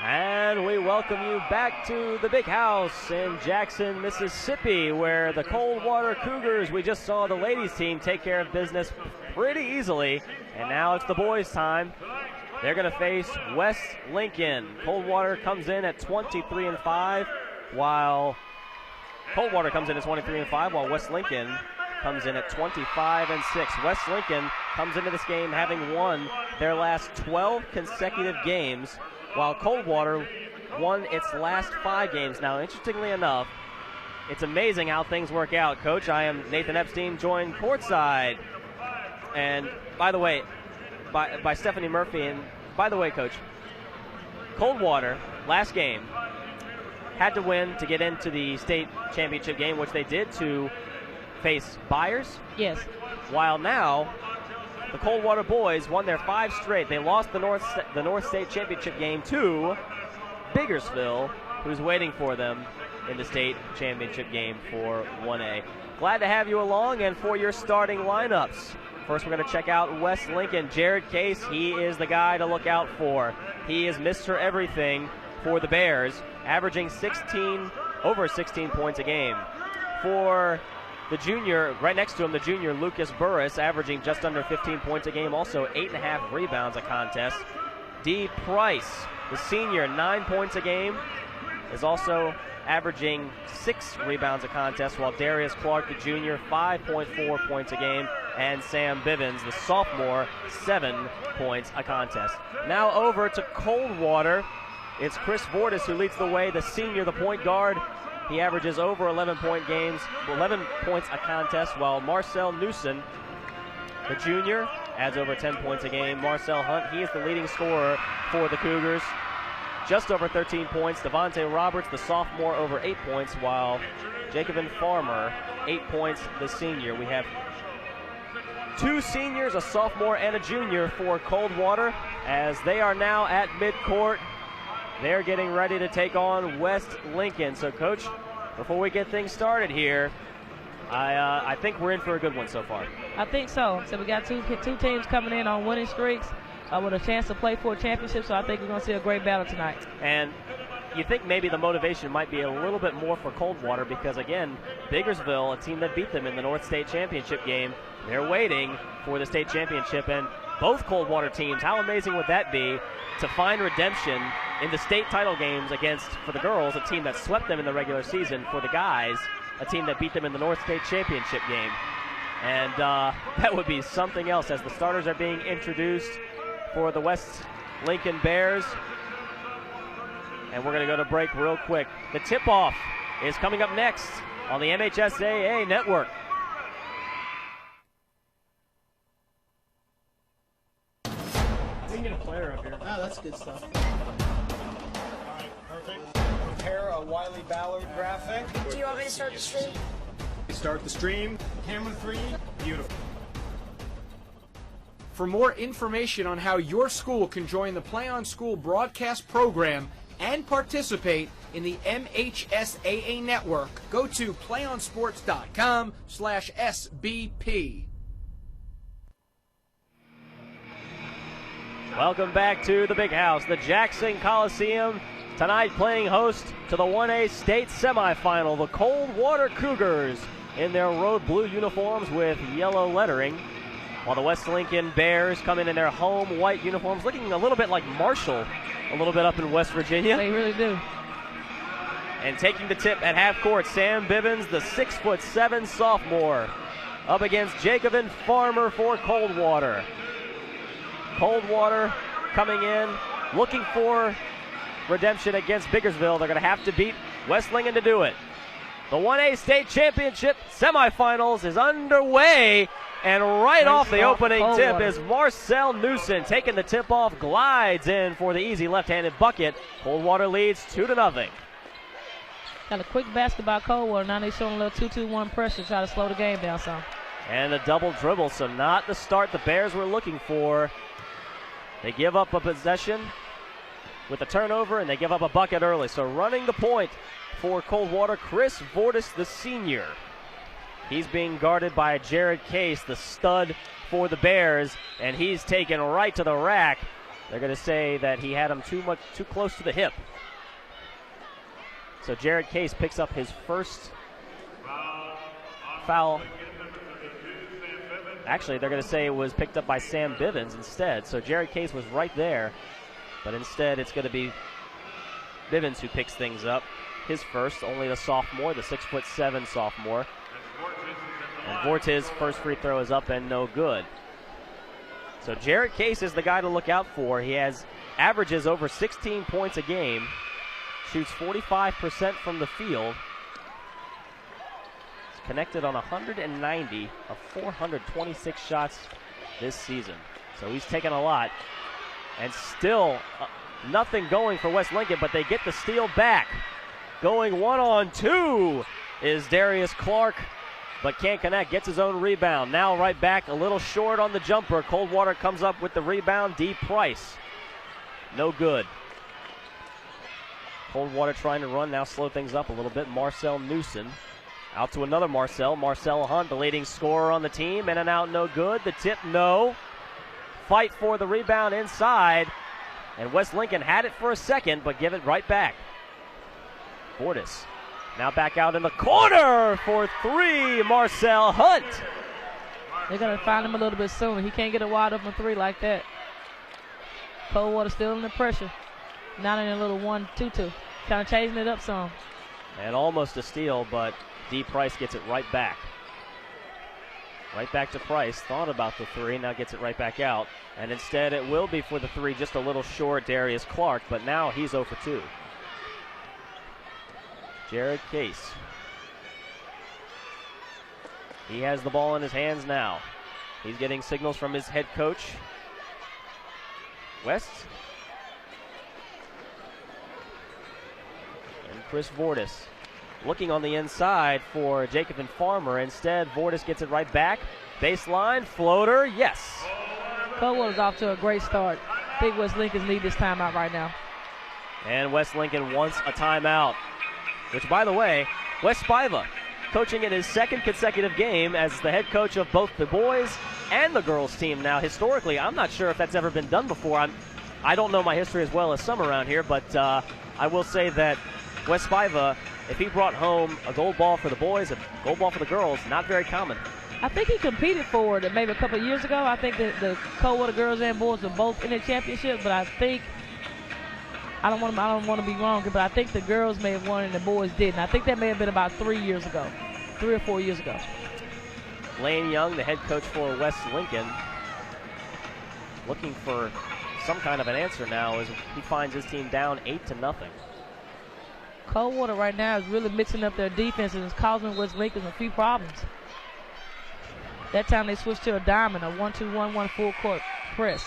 And we welcome you back to the big house in Jackson, Mississippi, where the Coldwater Cougars, we just saw the ladies team take care of business pretty easily, and now it's the boys' time. They're going to face West Lincoln. Coldwater comes in at 23-5, while Coldwater comes in at 23-5, while West Lincoln comes in at 25-6. West Lincoln comes into this game having won their last 12 consecutive games, while Coldwater won its last 5 games. Now, interestingly enough, it's amazing how things work out. Coach, I am Nathan Epstein, joined courtside. And by the way, by Stephanie Murphy. And by the way, Coach, Coldwater, last game, had to win to get into the state championship game, which they did to face Byers. Yes. While now, the Coldwater boys won their 5 straight. They lost the North State Championship game to Biggersville, who's waiting for them in the state championship game for 1A. Glad to have you along, and for your starting lineups. First, we're going to check out West Lincoln. Jared Case, he is the guy to look out for. He is Mr. Everything for the Bears, averaging over 16 points a game. For the junior, right next to him, the junior Lucas Burris, averaging just under 15 points a game, also 8.5 rebounds a contest. D. Price, the senior, 9 points a game, is also averaging 6 rebounds a contest, while Darius Clark, the junior, 5.4 points a game, and Sam Bivens, the sophomore, 7 points a contest. Now over to Coldwater. It's Chris Vortis who leads the way, the senior, the point guard. He averages over 11 points a contest, while Marcel Newson, the junior, adds over 10 points a game. Marcel Hunt, he is the leading scorer for the Cougars, just over 13 points. Devontae Roberts, the sophomore, over 8 points, while Jacobin Farmer, 8 points, the senior. We have 2 seniors, a sophomore and a junior for Coldwater, as they are now at midcourt. They're getting ready to take on West Lincoln. So, Coach, before we get things started here, I think we're in for a good one so far. I think so. So we got two teams coming in on winning streaks with a chance to play for a championship, so I think we're going to see a great battle tonight. And you think maybe the motivation might be a little bit more for Coldwater because, again, Biggersville, a team that beat them in the North State Championship game, they're waiting for the state championship. And both Coldwater teams, how amazing would that be to find redemption in the state title games against, for the girls, a team that swept them in the regular season, for the guys, a team that beat them in the North State Championship game. And that would be something else as the starters are being introduced for the West Lincoln Bears. And we're going to go to break real quick. The tip-off is coming up next on the MHSAA Network. We can get a player up here. Oh, that's good stuff. All right, perfect. Prepare a Wiley Ballard graphic. Do you want me to start the stream? Start the stream. Camera 3. Beautiful. For more information on how your school can join the Play on School broadcast program and participate in the MHSAA network, go to playonsports.com/SBP. Welcome back to the big house, the Jackson Coliseum. Tonight playing host to the 1A state semifinal, the Coldwater Cougars in their road blue uniforms with yellow lettering, while the West Lincoln Bears come in their home white uniforms, looking a little bit like Marshall, a little bit up in West Virginia. They really do. And taking the tip at half court, Sam Bivens, the 6'7" sophomore, up against Jacobin Farmer for Coldwater. Coldwater coming in, looking for redemption against Biggersville. They're going to have to beat West Lincoln to do it. The 1A state championship semifinals is underway, and right off the opening tip is Marcel Newson taking the tip off, glides in for the easy left-handed bucket. Coldwater leads 2-0. Got a quick basket by Coldwater. Now they're showing a little 2-2-1 pressure to try to slow the game down some. And a double dribble, so not the start the Bears were looking for. They give up a possession with a turnover, and they give up a bucket early. So running the point for Coldwater, Chris Vortis, the senior. He's being guarded by Jared Case, the stud for the Bears, and he's taken right to the rack. They're going to say that he had him too close to the hip. So Jared Case picks up his first foul. Actually, they're going to say it was picked up by Sam Bivens instead. So Jared Case was right there, but instead it's going to be Bivens who picks things up. His first, only the sophomore, the 6'7" sophomore. And Vortiz's first free throw is up and no good. So Jared Case is the guy to look out for. He averages over 16 points a game, shoots 45% from the field. He's connected on 190 of 426 shots this season. So he's taken a lot. And still nothing going for West Lincoln, but they get the steal back. Going 1-on-2 is Darius Clark, but can't connect, gets his own rebound. Now right back, a little short on the jumper. Coldwater comes up with the rebound. D. Price, no good. Coldwater trying to run, now slow things up a little bit. Marcel Newson out to another Marcel. Marcel Hunt, the leading scorer on the team. In and out, no good. The tip, no. Fight for the rebound inside. And West Lincoln had it for a second, but give it right back. Vortis now back out in the corner for three, Marcel Hunt. They're going to find him a little bit sooner. He can't get a wide open three like that. Coldwater still under pressure. Not in a little 1-2-2. Kind of changing it up some. And almost a steal, but D. Price gets it right back. Right back to Price. Thought about the three, now gets it right back out. And instead it will be for the three, just a little short, Darius Clark, but now he's 0 for 2. Jared Case. He has the ball in his hands now. He's getting signals from his head coach. West. And Chris Vortis looking on the inside for Jacob and Farmer. Instead, Vortis gets it right back. Baseline, floater, yes. Coldwater's off to a great start. I think West Lincoln needs this timeout right now. And West Lincoln wants a timeout. Which, by the way, Wes Spiva coaching in his second consecutive game as the head coach of both the boys and the girls team. Now, historically, I'm not sure if that's ever been done before. I don't know my history as well as some around here, but I will say that Wes Spiva, if he brought home a gold ball for the boys, a gold ball for the girls, not very common. I think he competed for it maybe a couple of years ago. I think that the Coldwater girls and boys were both in the championship, but I think I don't want to be wrong, but I think the girls may have won and the boys didn't. I think that may have been about 3 years ago, 3 or 4 years ago. Lane Young, the head coach for West Lincoln, looking for some kind of an answer now as he finds his team down 8-0. Coldwater right now is really mixing up their defense and is causing West Lincoln a few problems. That time they switched to a diamond, a 1-2-1-1 full court press.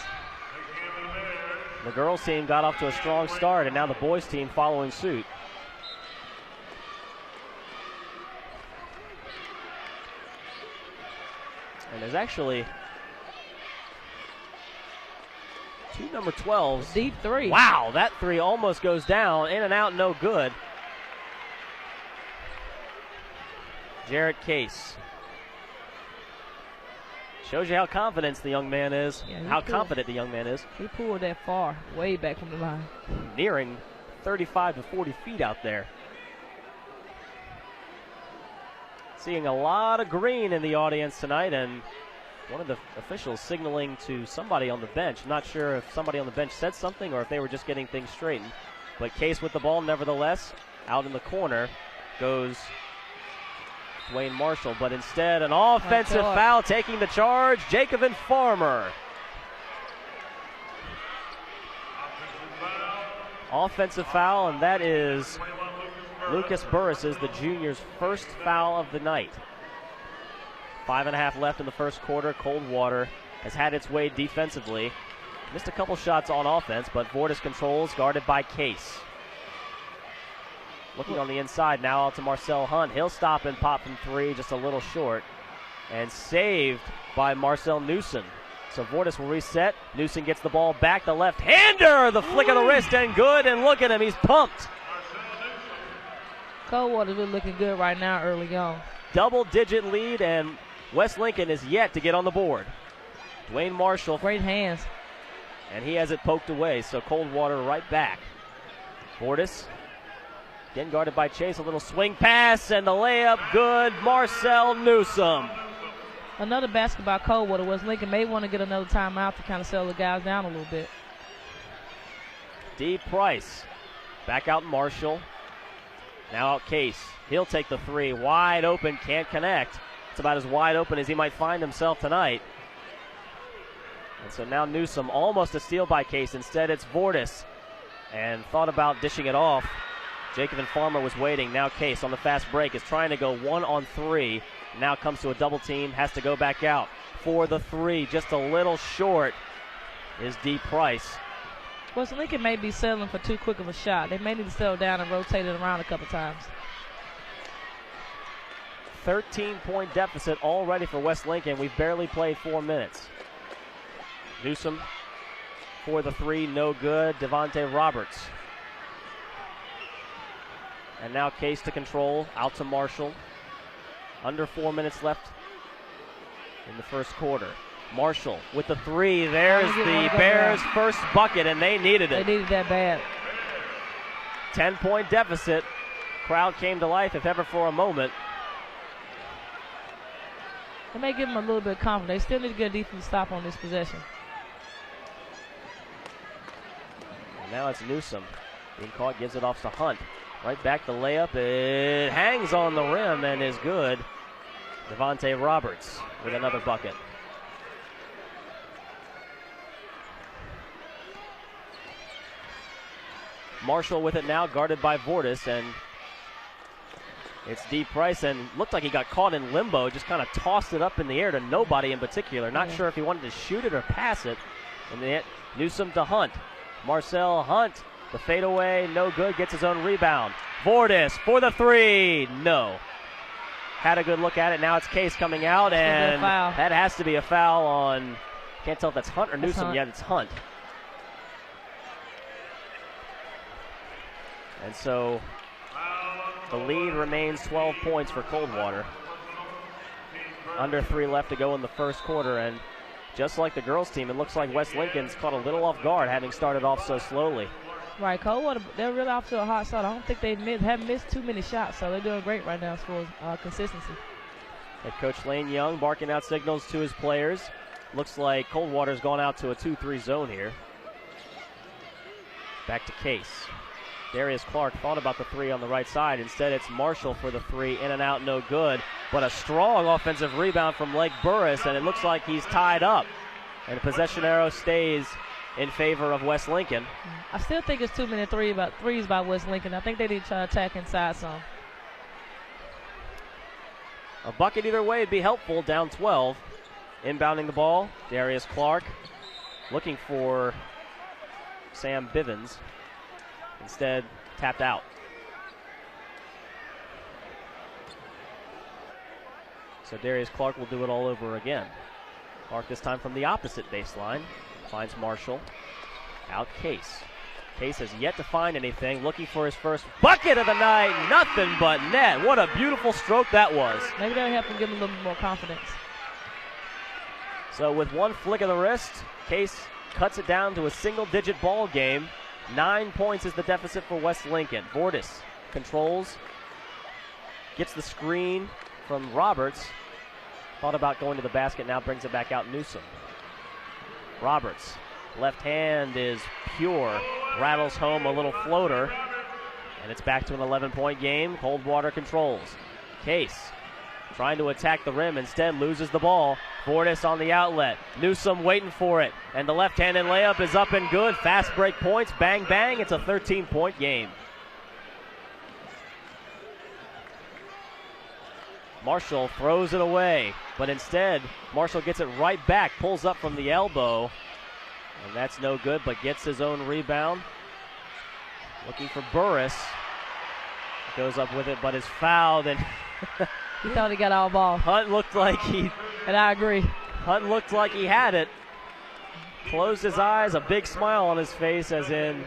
The girls team got off to a strong start, and now the boys team following suit. And there's actually two number 12s. Deep three. Wow, that three almost goes down. In and out, no good. Jared Case. Shows you how confident the young man is. Yeah, how confident the young man is. He pulled that far, way back from the line. Nearing 35 to 40 feet out there. Seeing a lot of green in the audience tonight, and one of the officials signaling to somebody on the bench. Not sure if somebody on the bench said something or if they were just getting things straightened. But Case with the ball, nevertheless, out in the corner goes Dwayne Marshall, but instead an offensive foul taking the charge, Jacob and Farmer. Offensive foul, and that is Lucas Burris, the junior's first foul of the night. 5.5 left in the first quarter. Coldwater has had its way defensively. Missed a couple shots on offense, but Vortis controls, guarded by Case. Looking on the inside now out to Marcel Hunt. He'll stop and pop from three, just a little short. And saved by Marcel Newson. So Vortis will reset. Newson gets the ball back. The left-hander, the flick of the wrist, and good. And look at him, he's pumped. Coldwater's really looking good right now early on. Double-digit lead, and West Lincoln is yet to get on the board. Dwayne Marshall. Great hands. And he has it poked away, so Coldwater right back. Fortis, again guarded by Chase, a little swing pass, and the layup good, Marcel Newsome. Another basket by Coldwater. West Lincoln may want to get another timeout to kind of settle the guys down a little bit. D. Price, back out Marshall. Now out Case. He'll take the three, wide open, can't connect. It's about as wide open as he might find himself tonight. And so now Newsome, almost a steal by Case. Instead, it's Vortis. And thought about dishing it off. Jacob and Farmer was waiting. Now Case on the fast break is trying to go 1-on-3. Now comes to a double team, has to go back out for the three. Just a little short is D. Price. West Lincoln may be settling for too quick of a shot. They may need to settle down and rotate it around a couple times. 13-point deficit already for West Lincoln. We've barely played 4 minutes. Newsome for the three, no good. Devontae Roberts. And now Case to control, out to Marshall. Under 4 minutes left in the first quarter. Marshall with the three. There's the Bears' first bucket, and they needed it. They needed that bad. 10-point deficit. Crowd came to life, if ever for a moment. It may give them a little bit of confidence. They still need to get a defensive stop on this possession. And now it's Newsome. Being caught, gives it off to Hunt. Right back the layup. It hangs on the rim and is good. Devontae Roberts with another bucket. Marshall with it now, guarded by Vortis, and it's D. Price, and looked like he got caught in limbo, just kind of tossed it up in the air to nobody in particular. Not sure if he wanted to shoot it or pass it. And then Newsome to Hunt. Marcel Hunt, the fadeaway, no good, gets his own rebound. Vortis for the three, no. Had a good look at it, now it's Case coming out, and that has to be a foul on, can't tell if that's Hunt or Newsome yet, it's Hunt. And so the lead remains 12 points for Coldwater. Under 3 left to go in the first quarter, and just like the girls' team, it looks like West Lincoln's caught a little off guard, having started off so slowly. Right, Coldwater, they're really off to a hot start. I don't think they haven't missed too many shots, so they're doing great right now as far as consistency. Head coach Lane Young barking out signals to his players. Looks like Coldwater's gone out to a 2-3 zone here. Back to Case. Darius Clark thought about the three on the right side. Instead, it's Marshall for the three. In and out, no good. But a strong offensive rebound from Lake Burris, and it looks like he's tied up. And the possession arrow stays in favor of West Lincoln. I still think it's too many threes by West Lincoln. I think they need to try to attack inside some. A bucket either way would be helpful, down 12. Inbounding the ball, Darius Clark looking for Sam Bivens. Instead, tapped out. So Darius Clark will do it all over again. Clark this time from the opposite baseline. Finds Marshall. Out Case. Case has yet to find anything. Looking for his first bucket of the night. Nothing but net. What a beautiful stroke that was. Maybe that'll help him give him a little more confidence. So with one flick of the wrist, Case cuts it down to a single-digit ball game. 9 points is the deficit for West Lincoln. Vortis controls, gets the screen from Roberts. Thought about going to the basket, now brings it back out Newsome. Roberts, left hand is pure, rattles home a little floater, and it's back to an 11-point game. Coldwater controls. Case trying to attack the rim, instead loses the ball. Vortis on the outlet. Newsome waiting for it. And the left-handed layup is up and good. Fast break points. Bang, bang. It's a 13-point game. Marshall throws it away. But instead, Marshall gets it right back. Pulls up from the elbow. And that's no good, but gets his own rebound. Looking for Burris. Goes up with it, but is fouled. And he thought he got all ball. Hunt looked like he... And I agree. Hunt looked like he had it. Closed his eyes, a big smile on his face, as in,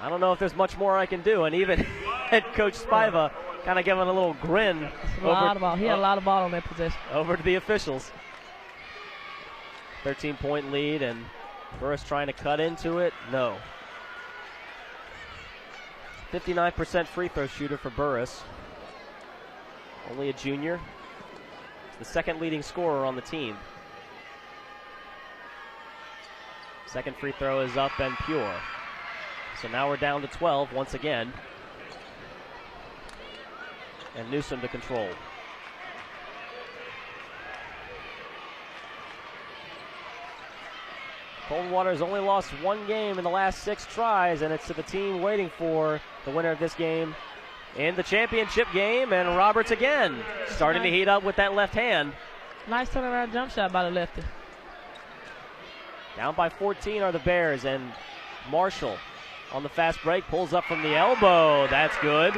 I don't know if there's much more I can do. And even head coach Spiva kind of giving a little grin. He had a lot of ball on that possession. Over to the officials. 13-point lead, and Burris trying to cut into it. No. 59% free throw shooter for Burris. Only a junior. The second leading scorer on the team. Second free throw is up and pure. So now we're down to 12 once again. And Newsom to control. Coldwater has only lost one game in the last 6 tries, and it's to the team waiting for the winner of this game in the championship game. And Roberts again starting to heat up with that left hand. Nice turnaround jump shot by the lefty. Down by 14 are the Bears, and Marshall on the fast break pulls up from the elbow. That's good.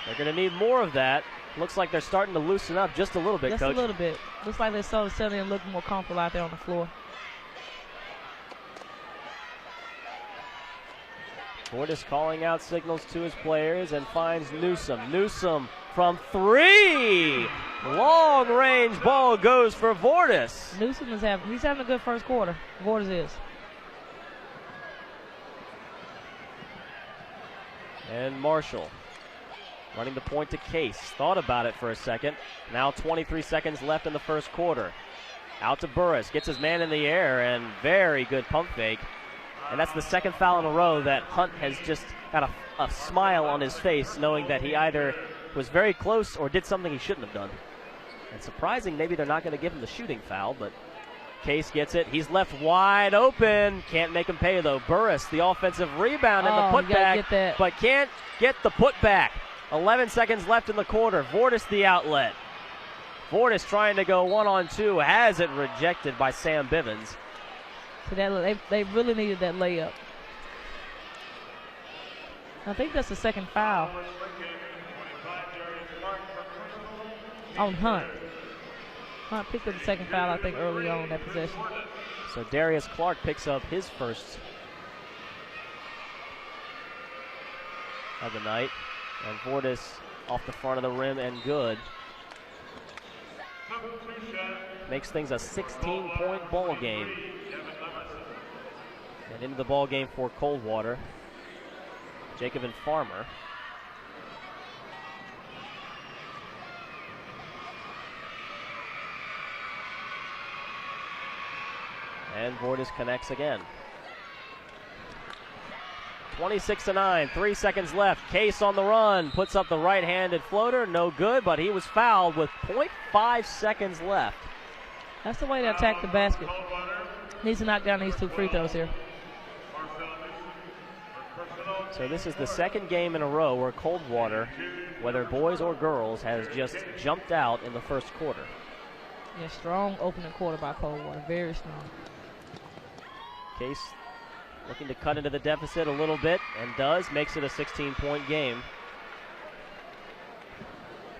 They're going to need more of that. Looks like they're starting to loosen up just a little bit, Coach. Just a little bit. Looks like they're suddenly looking more comfortable out there on the floor. Fortis calling out signals to his players and finds Newsom. Newsom from 3. Long range ball goes for Vortis. Newsom is having a good first quarter. Vortis is. And Marshall running the point to Case. Thought about it for a second. Now 23 seconds left in the first quarter. Out to Burris. Gets his man in the air and very good pump fake. And that's the second foul in a row that Hunt has just got a smile on his face, knowing that he either was very close or did something he shouldn't have done. And surprising, maybe they're not going to give him the shooting foul, but Case gets it. He's left wide open. Can't make him pay, though. Burris, the offensive rebound and the putback, but can't get the putback. 11 seconds left in the quarter. Vortis the outlet. Vortis trying to go 1-on-2, has it rejected by Sam Bivens. So they really needed that layup. I think that's the second foul on Hunt. Hunt picked up the second foul, I think, early on in that possession. So Darius Clark picks up his first of the night. And Vortis off the front of the rim and good. Makes things a 16-point ball game. And into the ball game for Coldwater, Jacob and Farmer. And Vortis connects again. 26-9, 3 seconds left. Case on the run, puts up the right-handed floater, no good, but he was fouled with 0.5 seconds left. That's the way to attack the basket. Needs to knock down these 2 free throws here. So this is the second game in a row where Coldwater, whether boys or girls, has just jumped out in the first quarter. Yeah, strong opening quarter by Coldwater, very strong. Case looking to cut into the deficit a little bit, and does, makes it a 16-point game.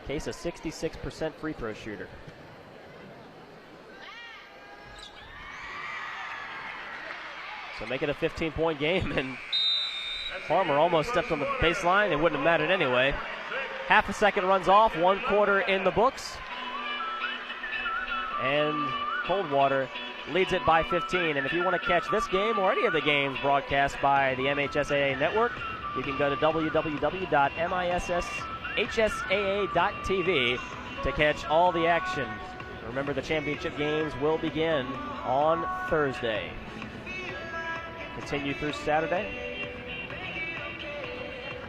Case a 66% free throw shooter. So make it a 15-point game, and Farmer almost stepped on the baseline. It wouldn't have mattered anyway. Half a second runs off, 1 quarter in the books. And Coldwater leads it by 15. And if you want to catch this game or any of the games broadcast by the MHSAA network, you can go to www.mishsaa.tv to catch all the action. Remember, the championship games will begin on Thursday. Continue through Saturday.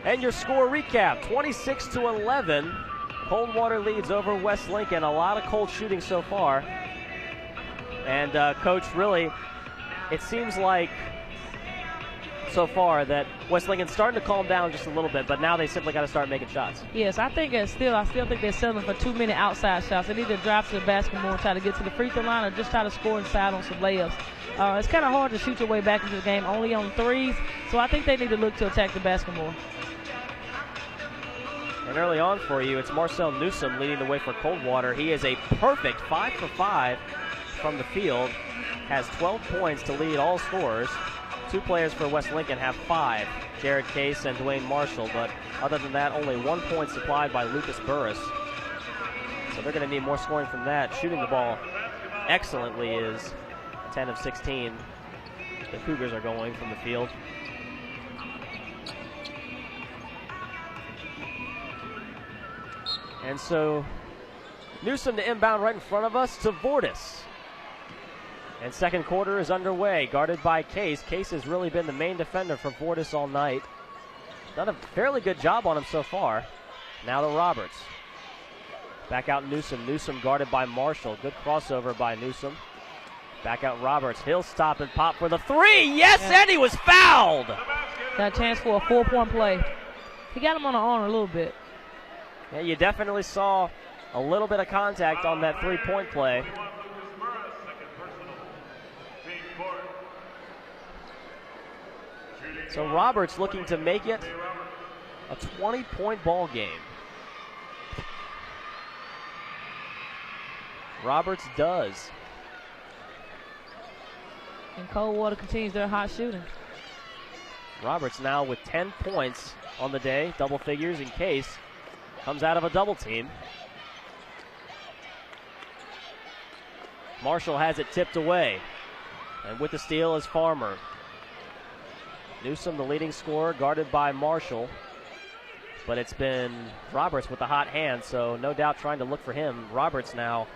And your score recap, 26-11. Coldwater leads over West Lincoln. A lot of cold shooting so far. And Coach, really, it seems like so far that West Lincoln's starting to calm down just a little bit, but now they simply got to start making shots. Yes, I still think they're settling for too many outside shots. They need to drive to the basket more and try to get to the free throw line, or just try to score inside on some layups. It's kind of hard to shoot your way back into the game only on threes, so I think they need to look to attack the basket more. And early on for you, it's Marcel Newsom leading the way for Coldwater. He is a perfect 5 for 5 from the field, has 12 points to lead all scorers. 2 players for West Lincoln have 5, Jared Case and Dwayne Marshall, but other than that, only 1 point supplied by Lucas Burris. So they're going to need more scoring from that. Shooting the ball excellently is 10 of 16. The Cougars are going from the field. And so Newsom to inbound right in front of us to Vortis. And second quarter is underway, guarded by Case. Case has really been the main defender for Vortis all night. Done a fairly good job on him so far. Now to Roberts. Back out Newsom. Newsom guarded by Marshall. Good crossover by Newsom. Back out Roberts. He'll stop and pop for the three. Yes, yeah. And he was fouled. Got a chance for a 4-point play. He got him on the arm a little bit. Yeah, you definitely saw a little bit of contact on that 3-point play. So Roberts looking to make it a 20-point ball game. Roberts does. And Coldwater continues their hot shooting. Roberts now with 10 points on the day, double figures in Case. Comes out of a double team. Marshall has it tipped away. And with the steal is Farmer. Newsom, the leading scorer, guarded by Marshall. But it's been Roberts with the hot hand, so no doubt trying to look for him. Roberts now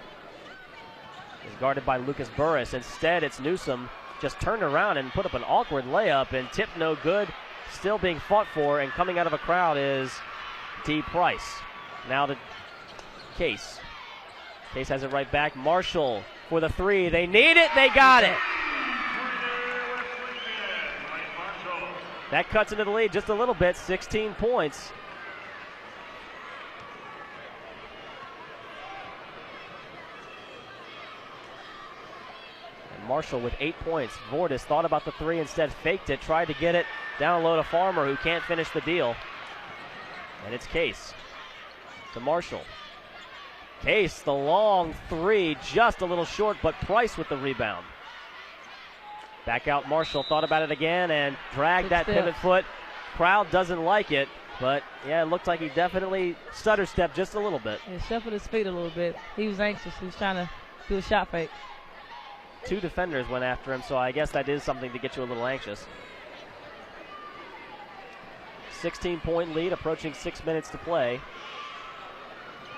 is guarded by Lucas Burris. Instead, it's Newsom just turned around and put up an awkward layup, and tip no good. Still being fought for, and coming out of a crowd is D. Price. Now to Case. Case has it right back. Marshall for the three. They need it. They got it. That cuts into the lead just a little bit. 16 points. And Marshall with 8 points. Vortis thought about the three, instead faked it, tried to get it down low to Farmer, who can't finish the deal. And it's Case to Marshall. Case, the long three, just a little short, but Price with the rebound. Back out Marshall, thought about it again and dragged that pivot foot. Crowd doesn't like it, but yeah, it looked like he definitely stutter stepped just a little bit. Yeah, shuffled his feet a little bit. He was anxious. He was trying to do a shot fake. 2 defenders went after him, so I guess that is something to get you a little anxious. 16-point lead, approaching 6 minutes to play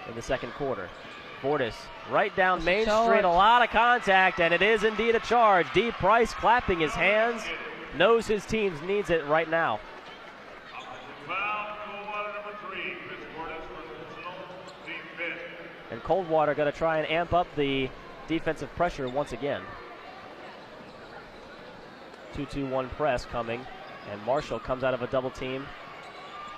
in the second quarter. Vortis right down Main Street, a lot of contact, and it is indeed a charge. D. Price clapping his hands, knows his team needs it right now. And Coldwater going to try and amp up the defensive pressure once again. 2-2-1 press coming, and Marshall comes out of a double team.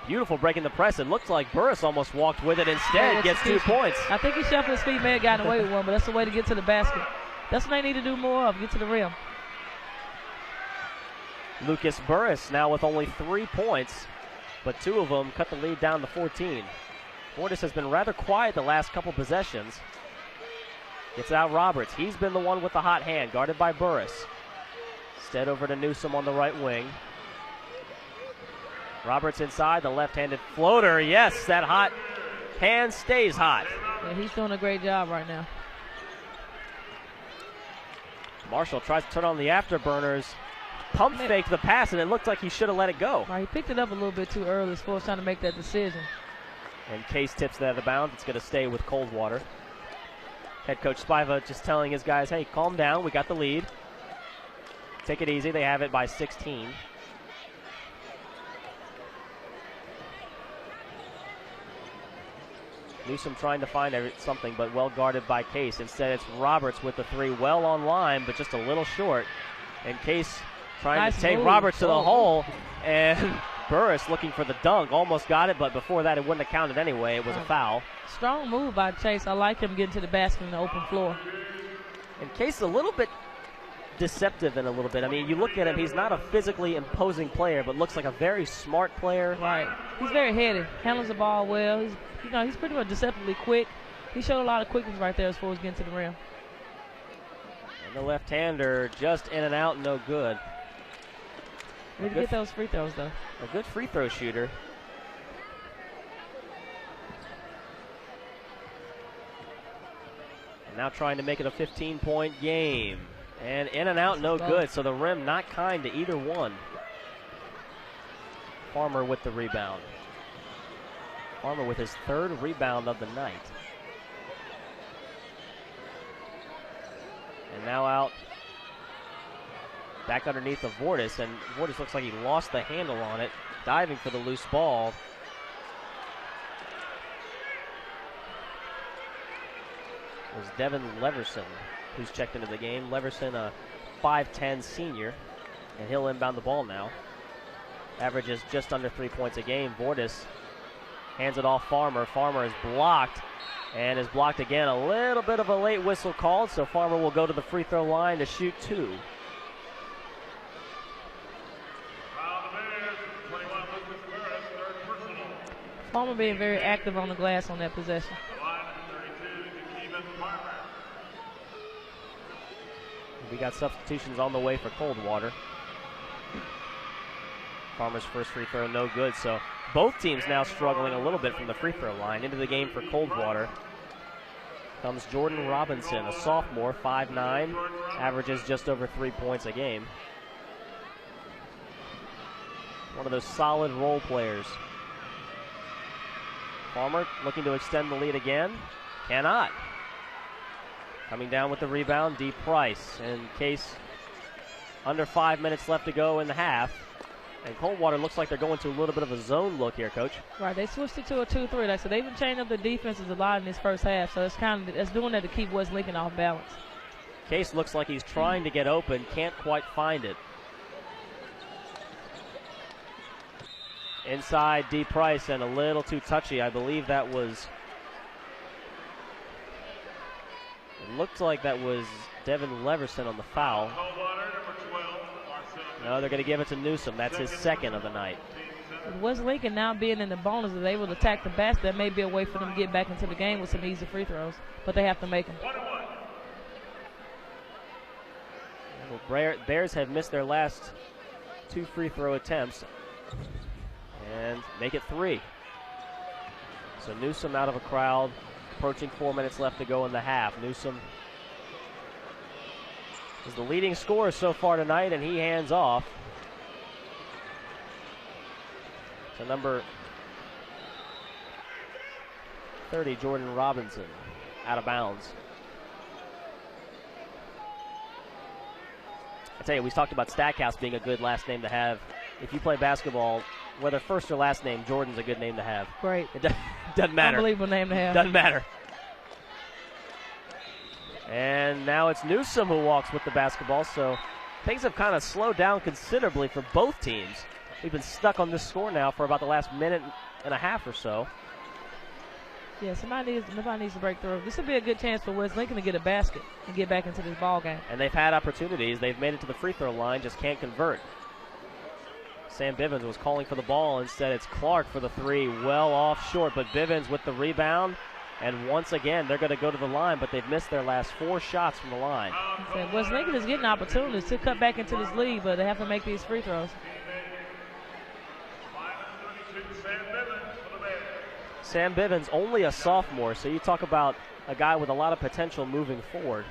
Beautiful breaking the press. It looked like Burris almost walked with it. Instead, gets 2 points. I think he shuffled his feet, may have gotten away with one, but that's the way to get to the basket. That's what they need to do more of, get to the rim. Lucas Burris now with only 3 points, but 2 of them cut the lead down to 14. Vortis has been rather quiet the last couple possessions. Gets out Roberts. He's been the one with the hot hand, guarded by Burris. Instead over to Newsom on the right wing. Roberts inside, the left-handed floater. Yes, that hot hand stays hot. Yeah, he's doing a great job right now. Marshall tries to turn on the afterburners. Pump fake the pass, and it looked like he should have let it go. Right, he picked it up a little bit too early as far as trying to make that decision. And Case tips that out of bounds. It's going to stay with Coldwater. Head coach Spiva just telling his guys, hey, calm down. We got the lead. Take it easy. They have it by 16. Newsom trying to find something, but well guarded by Case. Instead, it's Roberts with the three, well on line, but just a little short. And Case trying to take Roberts to the hole, and Burris looking for the dunk. Almost got it, but before that, it wouldn't have counted anyway. It was a foul. Strong move by Chase. I like him getting to the basket in the open floor. And Case a little bit deceptive in a little bit. I mean, you look at him, he's not a physically imposing player, but looks like a very smart player. Right. He's very heady, handles the ball well. He's pretty much deceptively quick. He showed a lot of quickness right there as far as getting to the rim. And the left-hander just in and out, no good. Need to get those free throws, though. A good free throw shooter. And now trying to make it a 15-point game. And in and out, no good. So the rim not kind to either one. Farmer with the rebound. Farmer with his third rebound of the night. And now out back underneath of Vortis, and Vortis looks like he lost the handle on it, diving for the loose ball. It was Devin Leverson who's checked into the game. Leverson, a 5'10 senior, and he'll inbound the ball now. Averages just under 3 points a game. Vortis hands it off Farmer. Farmer is blocked, and is blocked again. A little bit of a late whistle called, so Farmer will go to the free throw line to shoot 2. Farmer being very active on the glass on that possession. We got substitutions on the way for Coldwater. Farmer's first free throw, no good. So both teams now struggling a little bit from the free throw line. Into the game for Coldwater comes Jordan Robinson, a sophomore, 5'9", averages just over 3 points a game. One of those solid role players. Farmer looking to extend the lead again. Cannot. Coming down with the rebound, D. Price. In case under 5 minutes left to go in the half. And Coldwater looks like they're going to a little bit of a zone look here, Coach. Right, they switched it to a 2-3. Like, so they've been changing up the defenses a lot in this first half. So it's doing that to keep West Lincoln off balance. Case looks like he's trying to get open, can't quite find it. Inside, D. Price, and a little too touchy. I believe that was... It looked like that was Devin Leverson on the foul. No, they're going to give it to Newsom. That's his second of the night. With West Lincoln now being in the bonus, if they will attack the basket, that may be a way for them to get back into the game with some easy free throws. But they have to make them. Well, Bears have missed their last 2 free throw attempts and make it 3. So Newsom out of a crowd, approaching 4 minutes left to go in the half. Newsom is the leading scorer so far tonight, and he hands off to number 30, Jordan Robinson, out of bounds. I tell you, we talked about Stackhouse being a good last name to have. If you play basketball, whether first or last name, Jordan's a good name to have. Great. It doesn't matter. Unbelievable name to have. Doesn't matter. And now it's Newsom who walks with the basketball, so things have kind of slowed down considerably for both teams. We've been stuck on this score now for about the last minute and a half or so. Yeah, somebody needs to break through. This would be a good chance for West Lincoln to get a basket and get back into this ball game. And they've had opportunities. They've made it to the free throw line, just can't convert. Sam Bivens was calling for the ball. Instead, it's Clark for the 3, well off short, but Bivens with the rebound. And once again, they're going to go to the line, but they've missed their last 4 shots from the line. So West Lincoln is getting opportunities to cut back into this lead, but they have to make these free throws. Sam Bivens, only a sophomore, so you talk about a guy with a lot of potential moving forward.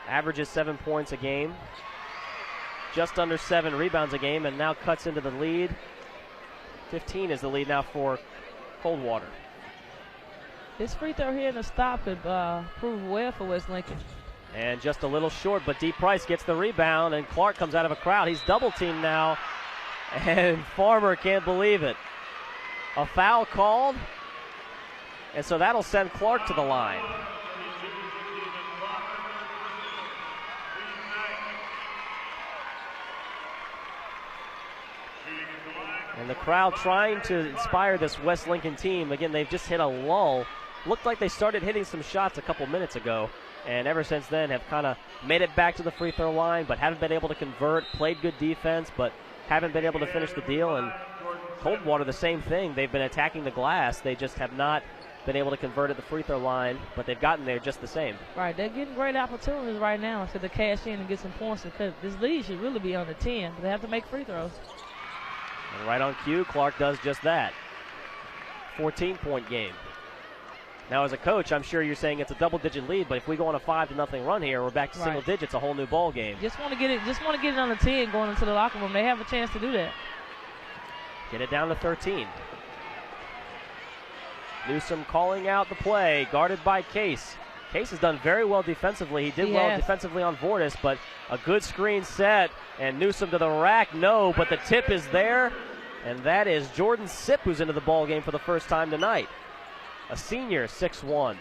Averages 7 points a game, just under 7 rebounds a game, and now cuts into the lead. 15 is the lead now for Coldwater. This free throw here in the stop could prove well for West Lincoln. And just a little short, but D. Price gets the rebound, and Clark comes out of a crowd. He's double-teamed now, and Farmer can't believe it. A foul called, and so that'll send Clark to the line. And the crowd trying to inspire this West Lincoln team. Again, they've just hit a lull. Looked like they started hitting some shots a couple minutes ago, and ever since then have kind of made it back to the free throw line, but haven't been able to convert, played good defense, but haven't been able to finish the deal. And Coldwater, the same thing. They've been attacking the glass. They just have not been able to convert at the free throw line, but they've gotten there just the same. Right, they're getting great opportunities right now to cash in and get some points, because this lead should really be under 10, but they have to make free throws. And right on cue, Clark does just that. 14-point game. Now, as a coach, I'm sure you're saying it's a double-digit lead, but if we go on a 5-0 run here, we're back to single digits, a whole new ball game. Just want to get it on the 10 going into the locker room. They have a chance to do that. Get it down to 13. Newsom calling out the play, guarded by Case. Case has done very well defensively. He did well defensively on Vortis, but a good screen set, and Newsom to the rack. No, but the tip is there, and that is Jordan Sipp, who's into the ball game for the first time tonight. A senior, 6'1".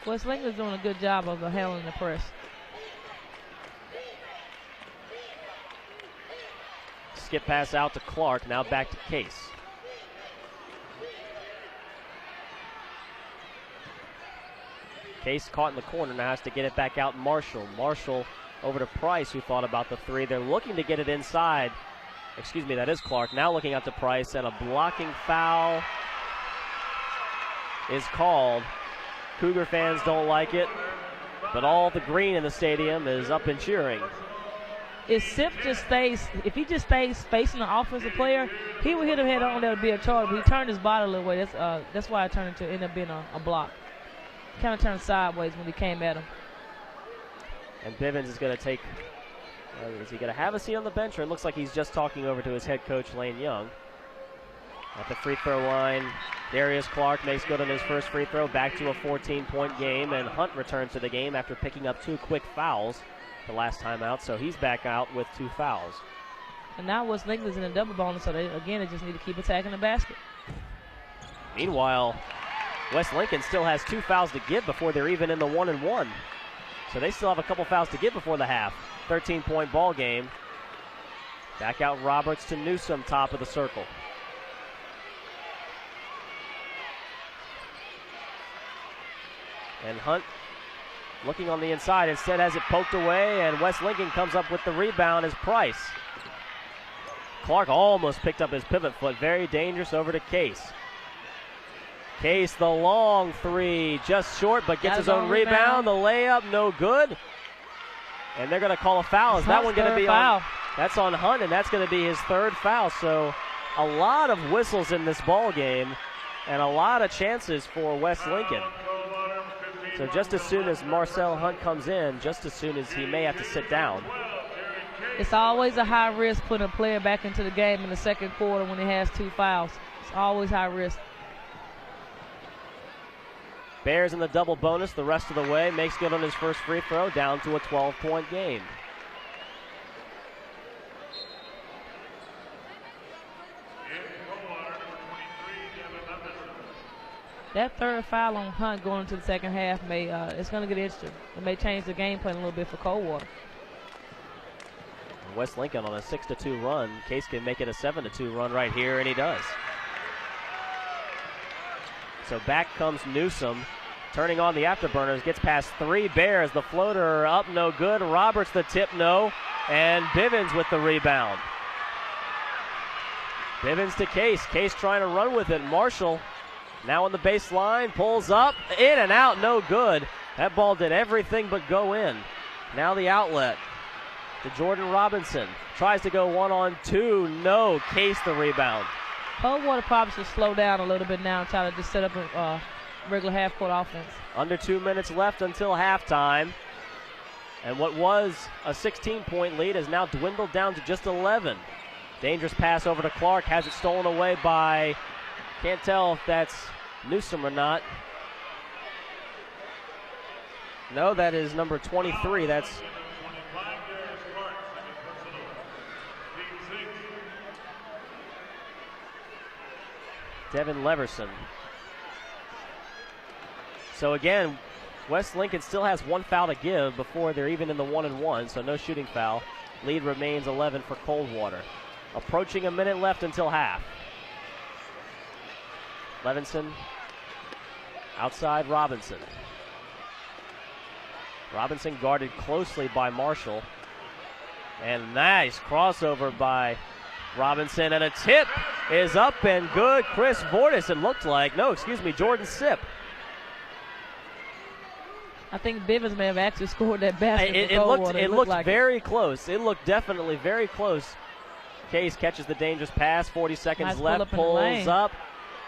West Lincoln's doing a good job of handling the press. Skip pass out to Clark, now back to Case. Case caught in the corner, now has to get it back out. Marshall over to Price, who thought about the three. They're looking to get it inside. Excuse me, that is Clark. Now looking out to Price, and a blocking foul is called. Cougar fans don't like it, but all the green in the stadium is up and cheering. If he just stays facing the offensive player, he would hit him head on. That would be a charge. But he turned his body a little way. That's why it turned into end up being a block. Kind of turned sideways when he came at him. And Bivens is going to take. Is he going to have a seat on the bench, or it looks like he's just talking over to his head coach, Lane Young? At the free throw line, Darius Clark makes good on his first free throw. Back to a 14-point game, and Hunt returns to the game after picking up 2 quick fouls the last time out, so he's back out with 2 fouls. And now West Lincoln's in a double bonus, so they just need to keep attacking the basket. Meanwhile, West Lincoln still has 2 fouls to give before they're even in the 1-1. So they still have a couple fouls to give before the half. 13-point ball game. Back out Roberts to Newsom, top of the circle. And Hunt looking on the inside, instead has it poked away, and West Lincoln comes up with the rebound as Price. Clark almost picked up his pivot foot. Very dangerous over to Case. Case, the long three, just short, but gets his own rebound. The layup, no good. And they're going to call a foul. Is that one going to be on? That's on Hunt, and that's going to be his 3rd foul. So a lot of whistles in this ball game, and a lot of chances for West Lincoln. So just as soon as Marcel Hunt comes in, just as soon as he may have to sit down. It's always a high risk putting a player back into the game in the second quarter when he has 2 fouls. It's always high risk. Bears in the double bonus the rest of the way. Makes good on his first free throw, down to a 12-point game. That 3rd foul on Hunt going into the second half it's going to get interesting. It may change the game plan a little bit for Coldwater. West Lincoln on a 6-2 run. Case can make it a 7-2 run right here, and he does. So back comes Newsom, turning on the afterburners, gets past 3 Bears. The floater up, no good. Roberts the tip, no. And Bivens with the rebound. Bivens to Case. Case trying to run with it. Marshall now on the baseline, pulls up, in and out, no good. That ball did everything but go in. Now the outlet to Jordan Robinson. Tries to go 1-on-2, no. Case the rebound. Coldwater probably should slow down a little bit now and try to just set up a regular half-court offense. Under 2 minutes left until halftime. And what was a 16-point lead has now dwindled down to just 11. Dangerous pass over to Clark, has it stolen away by, can't tell if that's Newsom or not. No, that is number 23. That's Devin Leverson. So again, West Lincoln still has 1 foul to give before they're even in the 1-1, so no shooting foul. Lead remains 11 for Coldwater. Approaching a minute left until half. Levinson outside Robinson. Robinson guarded closely by Marshall. And nice crossover by Robinson, and a tip is up and good. Chris Vortis, it looked like. No, excuse me, Jordan Sipp. I think Bivens may have actually scored that basket. It looked very close. It looked definitely very close. Case catches the dangerous pass. 40 seconds Nice left. pull up in the Pulls lane. up.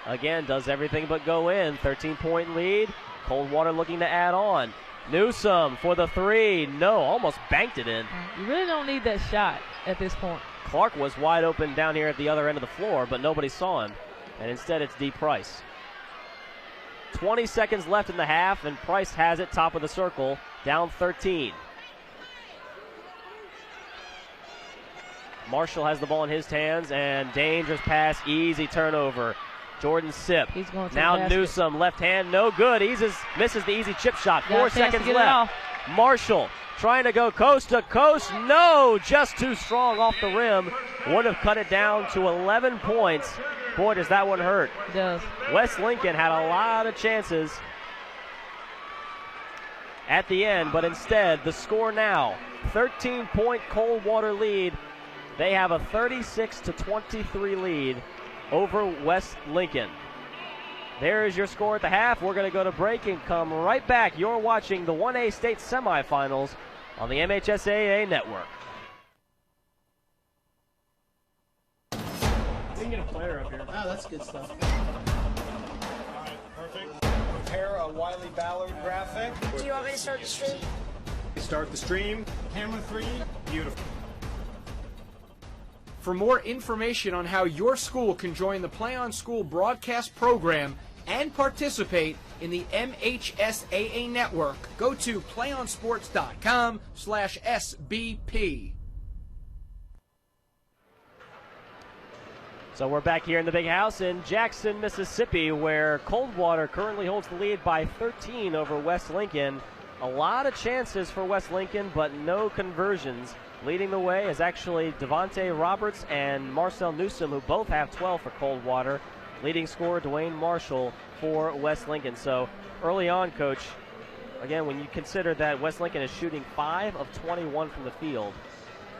Again, does everything but go in. 13-point lead. Coldwater looking to add on. Newsome for the three. No, almost banked it in. You really don't need that shot at this point. Clark was wide open down here at the other end of the floor, but nobody saw him. And instead, it's D. Price. 20 seconds left in the half, and Price has it top of the circle, down 13. Marshall has the ball in his hands, and dangerous pass, easy turnover. Jordan Sipp. He's going to now the basket. Newsome, left hand, no good. Misses the easy chip shot. Got 4 a chance to seconds get it left. off. Marshall trying to go coast to coast. No, just too strong off the rim. Would have cut it down to 11 points. Boy, does that one hurt. It does. West Lincoln had a lot of chances at the end, but instead, the score now, 13-point Coldwater lead. They have a 36-23 lead over West Lincoln. There is your score at the half. We're going to go to break and come right back. You're watching the 1A state semifinals on the MHSAA network. We can get a player up here. Oh, that's good stuff. All right, perfect. Prepare a Wiley Ballard graphic. Do you want me to start the stream? Start the stream. Camera 3. Beautiful. For more information on how your school can join the Play on School broadcast program and participate in the MHSAA network, go to playonsports.com/SBP. So we're back here in the big house in Jackson, Mississippi, where Coldwater currently holds the lead by 13 over West Lincoln. A lot of chances for West Lincoln, but no conversions. Leading the way is actually Devontae Roberts and Marcel Newsome, who both have 12 for Coldwater. Leading scorer Dwayne Marshall for West Lincoln. So early on, Coach, again, when you consider that West Lincoln is shooting 5 of 21 from the field,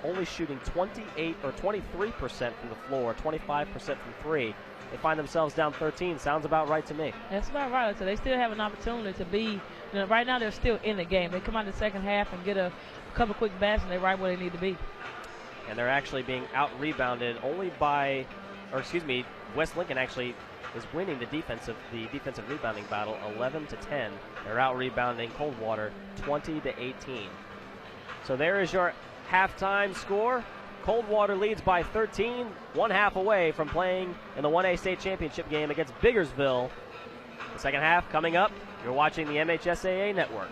only shooting 28 or 23% from the floor, 25% from three, they find themselves down 13. Sounds about right to me. That's about right. So they still have an opportunity to be, right now they're still in the game. They come out in the second half and get a couple quick bats and they're right where they need to be. And they're actually being out-rebounded only by, West Lincoln actually is winning the defensive rebounding battle 11-10. They're out-rebounding Coldwater 20-18. So there is your halftime score. Coldwater leads by 13, 1 half away from playing in the 1A state championship game against Biggersville. The second half coming up. You're watching the MHSAA network.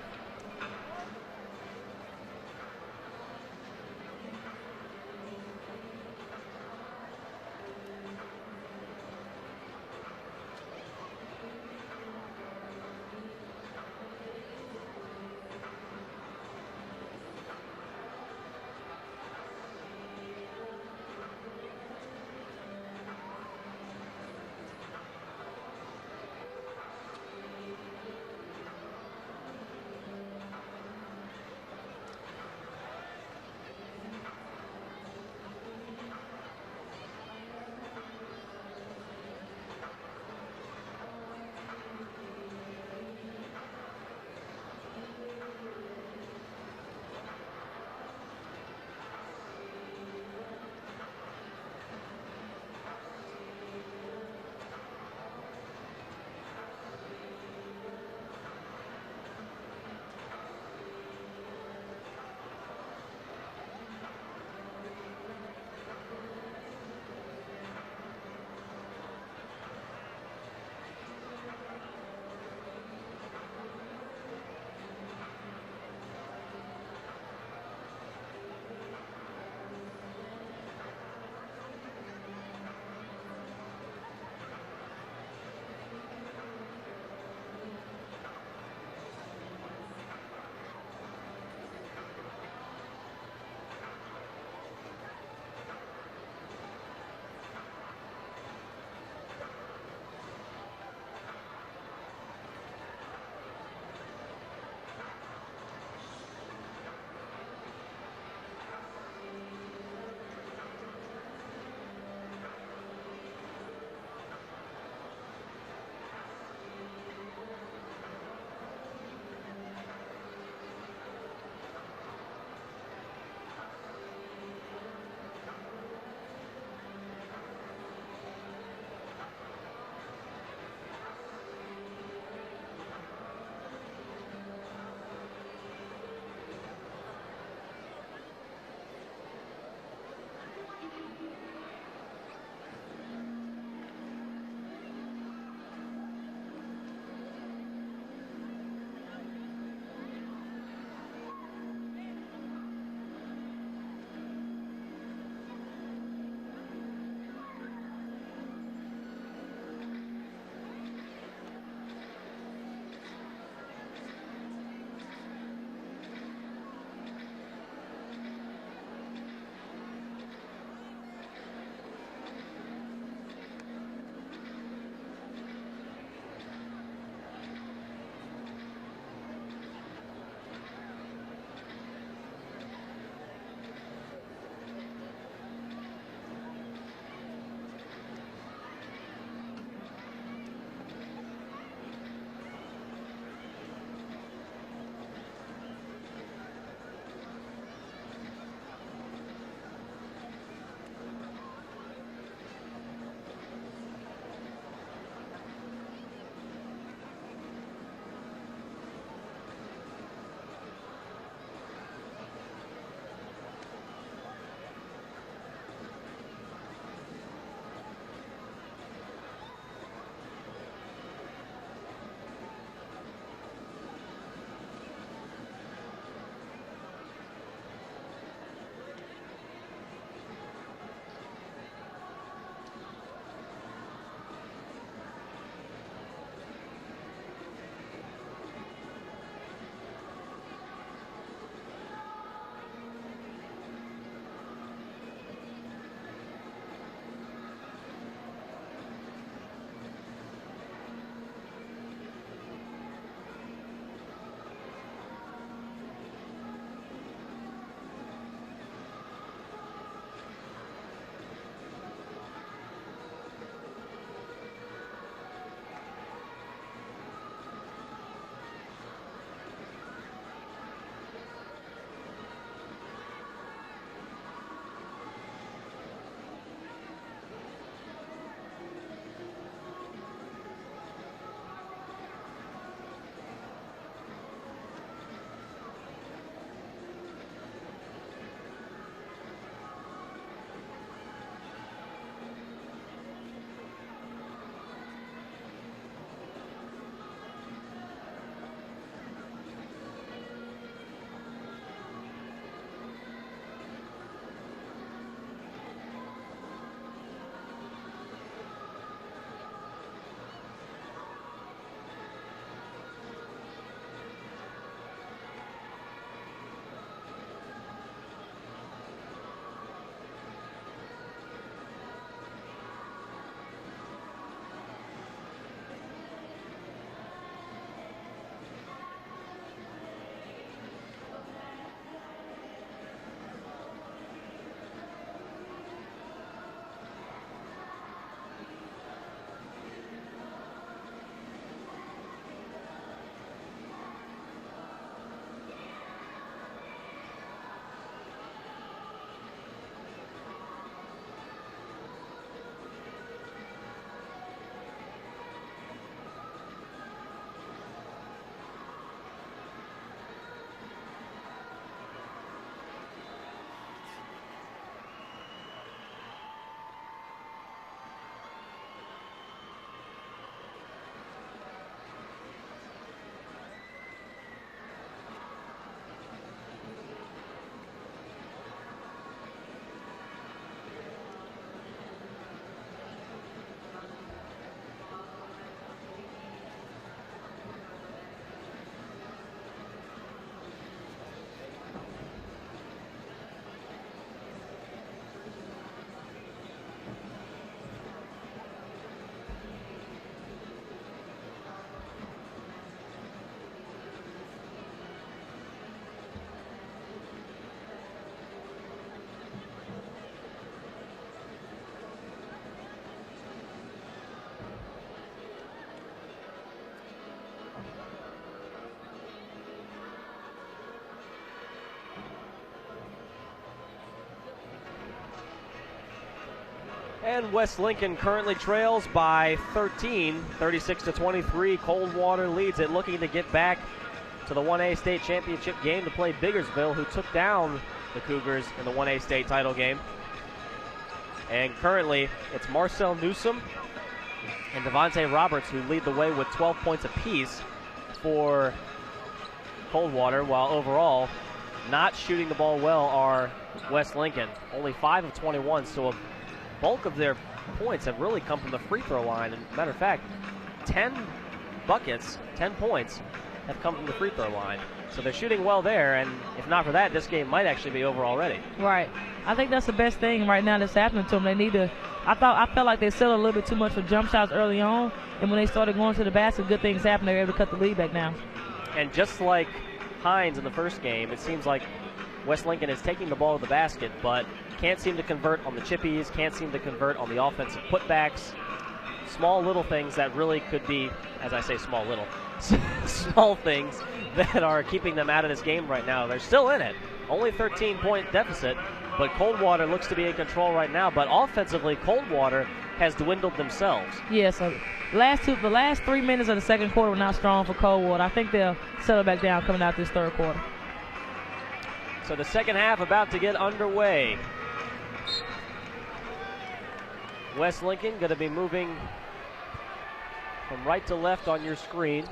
And West Lincoln currently trails by 13, 36-23. Coldwater leads it, looking to get back to the 1A state championship game to play Biggersville, who took down the Cougars in the 1A state title game. And currently, it's Marcel Newsom and Devontae Roberts who lead the way with 12 points apiece for Coldwater, while overall not shooting the ball well are West Lincoln. Only 5 of 21, so a bulk of their points have really come from the free throw line. And matter of fact, 10 buckets, 10 points have come from the free throw line. So they're shooting well there, and if not for that, this game might actually be over already. Right. I think that's the best thing right now that's happening to them. They need to, I felt like they settled a little bit too much for jump shots early on, and when they started going to the basket, good things happened. They were able to cut the lead back down. And just like Hines in the first game, it seems like West Lincoln is taking the ball to the basket, but can't seem to convert on the chippies, can't seem to convert on the offensive putbacks. Small little things that really could be, as I say small little, small things that are keeping them out of this game right now. They're still in it. Only 13-point deficit, but Coldwater looks to be in control right now. But offensively, Coldwater has dwindled themselves. Yeah, so the last 3 minutes of the second quarter were not strong for Coldwater. I think they'll settle back down coming out this third quarter. So the second half about to get underway. West Lincoln going to be moving from right to left on your screen.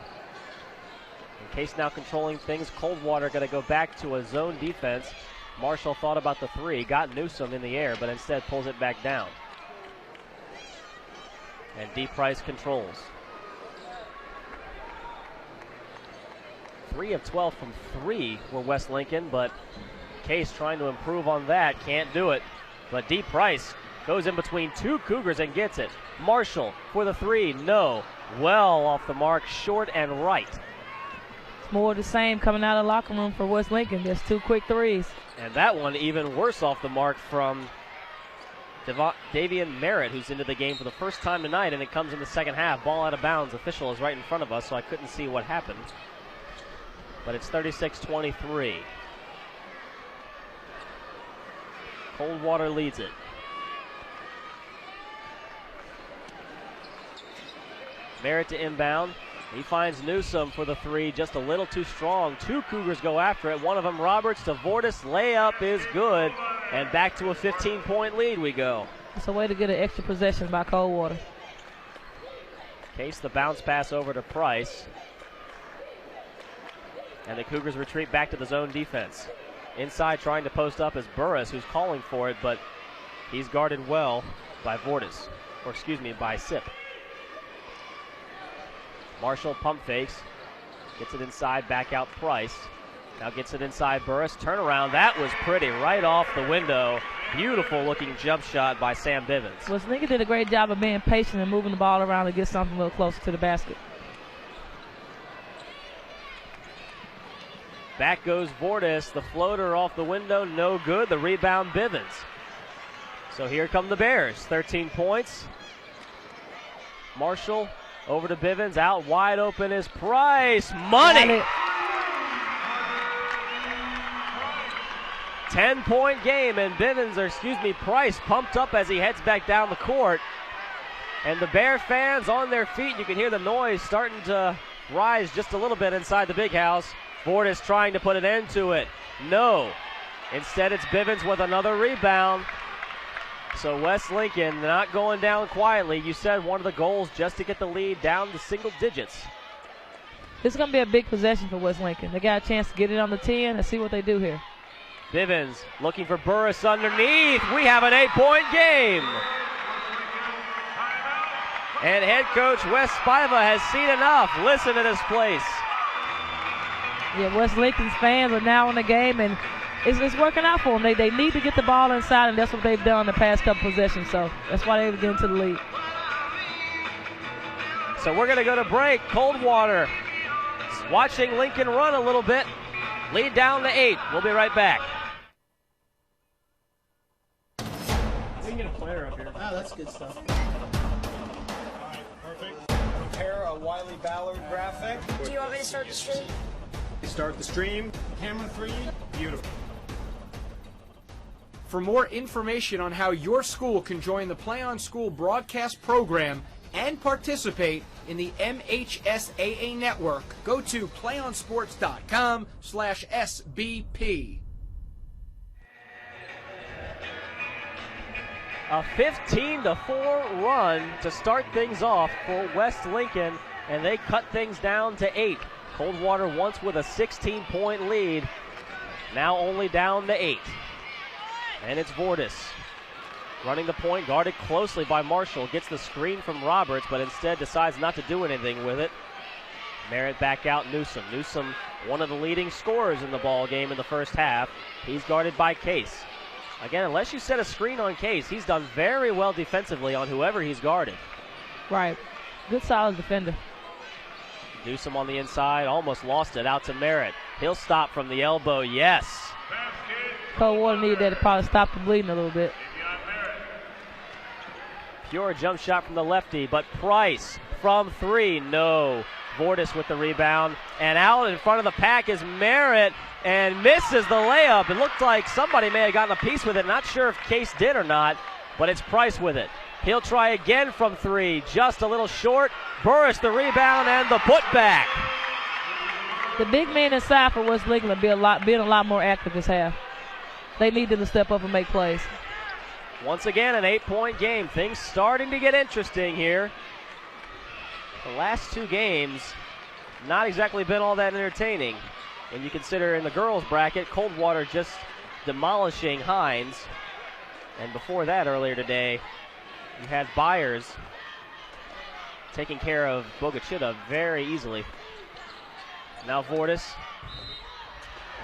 Case now controlling things. Coldwater going to go back to a zone defense. Marshall thought about the three, got Newsom in the air, but instead pulls it back down. And D. Price controls. 3 of 12 from 3 were West Lincoln, but Case trying to improve on that, can't do it. But D. Price goes in between two Cougars and gets it. Marshall for the three, no. Well off the mark, short and right. It's more of the same coming out of the locker room for West Lincoln. Just 2 quick threes. And that one even worse off the mark from Davian Merritt, who's into the game for the first time tonight, and it comes in the second half. Ball out of bounds. Official is right in front of us, so I couldn't see what happened. But it's 36-23. Coldwater leads it. Merritt to inbound. He finds Newsom for the three, just a little too strong. 2 Cougars go after it. One of them, Roberts to Vortis. Layup is good. And back to a 15-point lead we go. It's a way to get an extra possession by Coldwater. Case the bounce pass over to Price. And the Cougars retreat back to the zone defense. Inside trying to post up is Burris, who's calling for it, but he's guarded well by Vortis. Or excuse me, by Sip. Marshall pump fakes. Gets it inside, back out Price. Now gets it inside Burris. Turnaround, that was pretty, right off the window. Beautiful looking jump shot by Sam Bivens. West Lincoln did a great job of being patient and moving the ball around to get something a little closer to the basket. Back goes Vortis. The floater off the window, no good. The rebound, Bivens. So here come the Bears. 13 points. Marshall over to Bivens. Out wide open is Price. Money! 10-point game, and Price pumped up as he heads back down the court. And the Bear fans on their feet. You can hear the noise starting to rise just a little bit inside the big house. Vortis trying to put an end to it. No. Instead, it's Bivens with another rebound. So West Lincoln not going down quietly. You said one of the goals just to get the lead down to single digits. This is going to be a big possession for West Lincoln. They got a chance to get it on the 10 and see what they do here. Bivens looking for Burris underneath. We have an 8-point game. And head coach Wes Spiva has seen enough. Listen to this place. Yeah, West Lincoln's fans are now in the game, and it's working out for them. They need to get the ball inside, and that's what they've done the past couple possessions. So that's why they're getting to the lead. So we're going to go to break. Coldwater watching Lincoln run a little bit. Lead down to 8. We'll be right back. We can get a player up here. Oh, that's good stuff. All right, perfect. Prepare a Wiley Ballard graphic. Do you want me to start the stream? Start the stream. Camera 3. Beautiful. For more information on how your school can join the Play on School broadcast program and participate in the MHSAA network, go to playonsports.com/SBP. A 15-4 run to start things off for West Lincoln, and they cut things down to 8. Coldwater once with a 16-point lead, now only down to 8. And it's Vortis running the point, guarded closely by Marshall. Gets the screen from Roberts, but instead decides not to do anything with it. Merritt back out Newsom. Newsom, one of the leading scorers in the ball game in the first half. He's guarded by Case. Again, unless you set a screen on Case, he's done very well defensively on whoever he's guarded. Right. Good, solid defender. Newsom on the inside, almost lost it out to Merritt. He'll stop from the elbow, yes. Coldwater needed that to probably stop the bleeding a little bit. Pure jump shot from the lefty, but Price from 3, no. Vortis with the rebound, and out in front of the pack is Merritt, and misses the layup. It looked like somebody may have gotten a piece with it. Not sure if Case did or not, but it's Price with it. He'll try again from 3, just a little short. Burris the rebound and the putback. The big man inside for West Lincoln will being a lot more active this half. They needed to step up and make plays. Once again, an 8-point game. Things starting to get interesting here. The last 2 games, not exactly been all that entertaining. When you consider in the girls' bracket, Coldwater just demolishing Hines. And before that, earlier today, you had Byers taking care of Bogachita very easily. Now Vortis.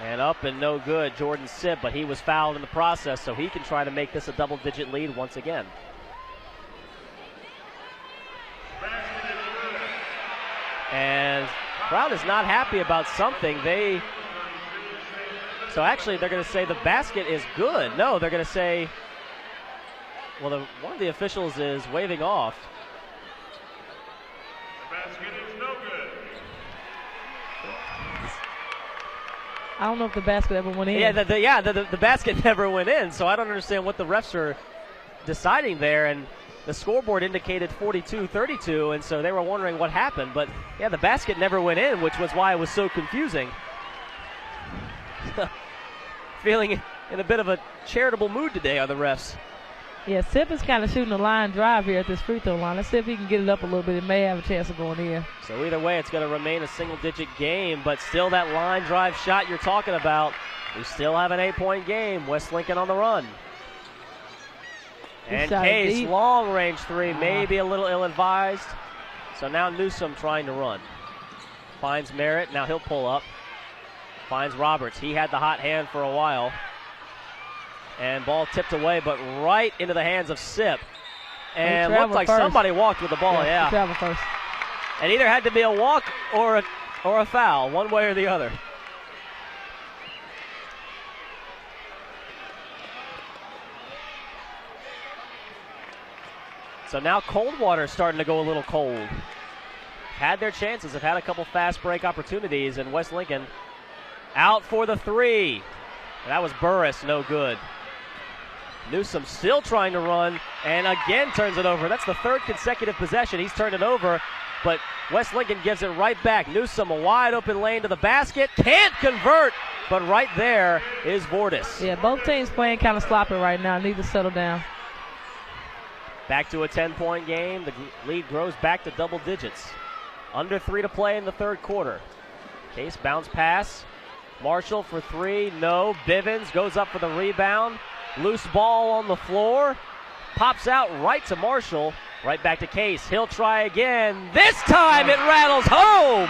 And up and no good, Jordan Sipp, but he was fouled in the process, so he can try to make this a double-digit lead once again. And crowd is not happy about something. So actually they're going to say the basket is good. No, they're going to say, well, one of the officials is waving off. The basket is no good. I don't know if the basket ever went in. Yeah, the basket never went in, so I don't understand what the refs are deciding there. And the scoreboard indicated 42-32, and so they were wondering what happened. But, yeah, the basket never went in, which was why it was so confusing. Feeling in a bit of a charitable mood today are the refs. Yeah, Sipp is kind of shooting a line drive here at this free throw line. Let's see if he can get it up a little bit. It may have a chance of going in. So either way, it's going to remain a single-digit game, but still that line drive shot you're talking about. We still have an 8-point game. West Lincoln on the run. And Case, long-range 3, maybe a little ill-advised. So now Newsom trying to run. Finds Merritt. Now he'll pull up. Finds Roberts. He had the hot hand for a while. And ball tipped away, but right into the hands of Sipp. And looked like somebody walked with the ball, yeah. Travel first. And either had to be a walk or a foul, one way or the other. So now Coldwater starting to go a little cold. Had their chances, have had a couple fast break opportunities, and West Lincoln out for the 3. And that was Burris, no good. Newsom still trying to run, and again turns it over. That's the 3rd consecutive possession. He's turned it over, but West Lincoln gives it right back. Newsom, a wide open lane to the basket. Can't convert, but right there is Vortis. Yeah, both teams playing kind of sloppy right now. Need to settle down. Back to a 10-point game. The lead grows back to double digits. Under 3 to play in the 3rd quarter. Case bounce pass. Marshall for 3, no. Bivens goes up for the rebound. Loose ball on the floor. Pops out right to Marshall. Right back to Case. He'll try again. This time it rattles home.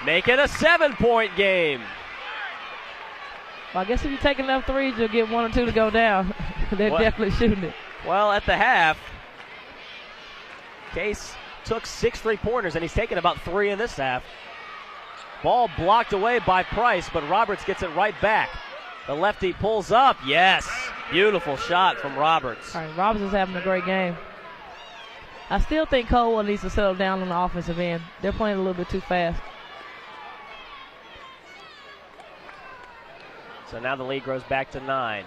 Make it a 7-point game. Well, I guess if you take enough threes, you'll get 1 or 2 to go down. They're definitely shooting it. Well, at the half, Case took 6 3-pointers, and he's taken about 3 in this half. Ball blocked away by Price, but Roberts gets it right back. The lefty pulls up. Yes. Beautiful shot from Roberts. All right, Roberts is having a great game. I still think Coldwater needs to settle down on the offensive end. They're playing a little bit too fast. So now the lead grows back to 9.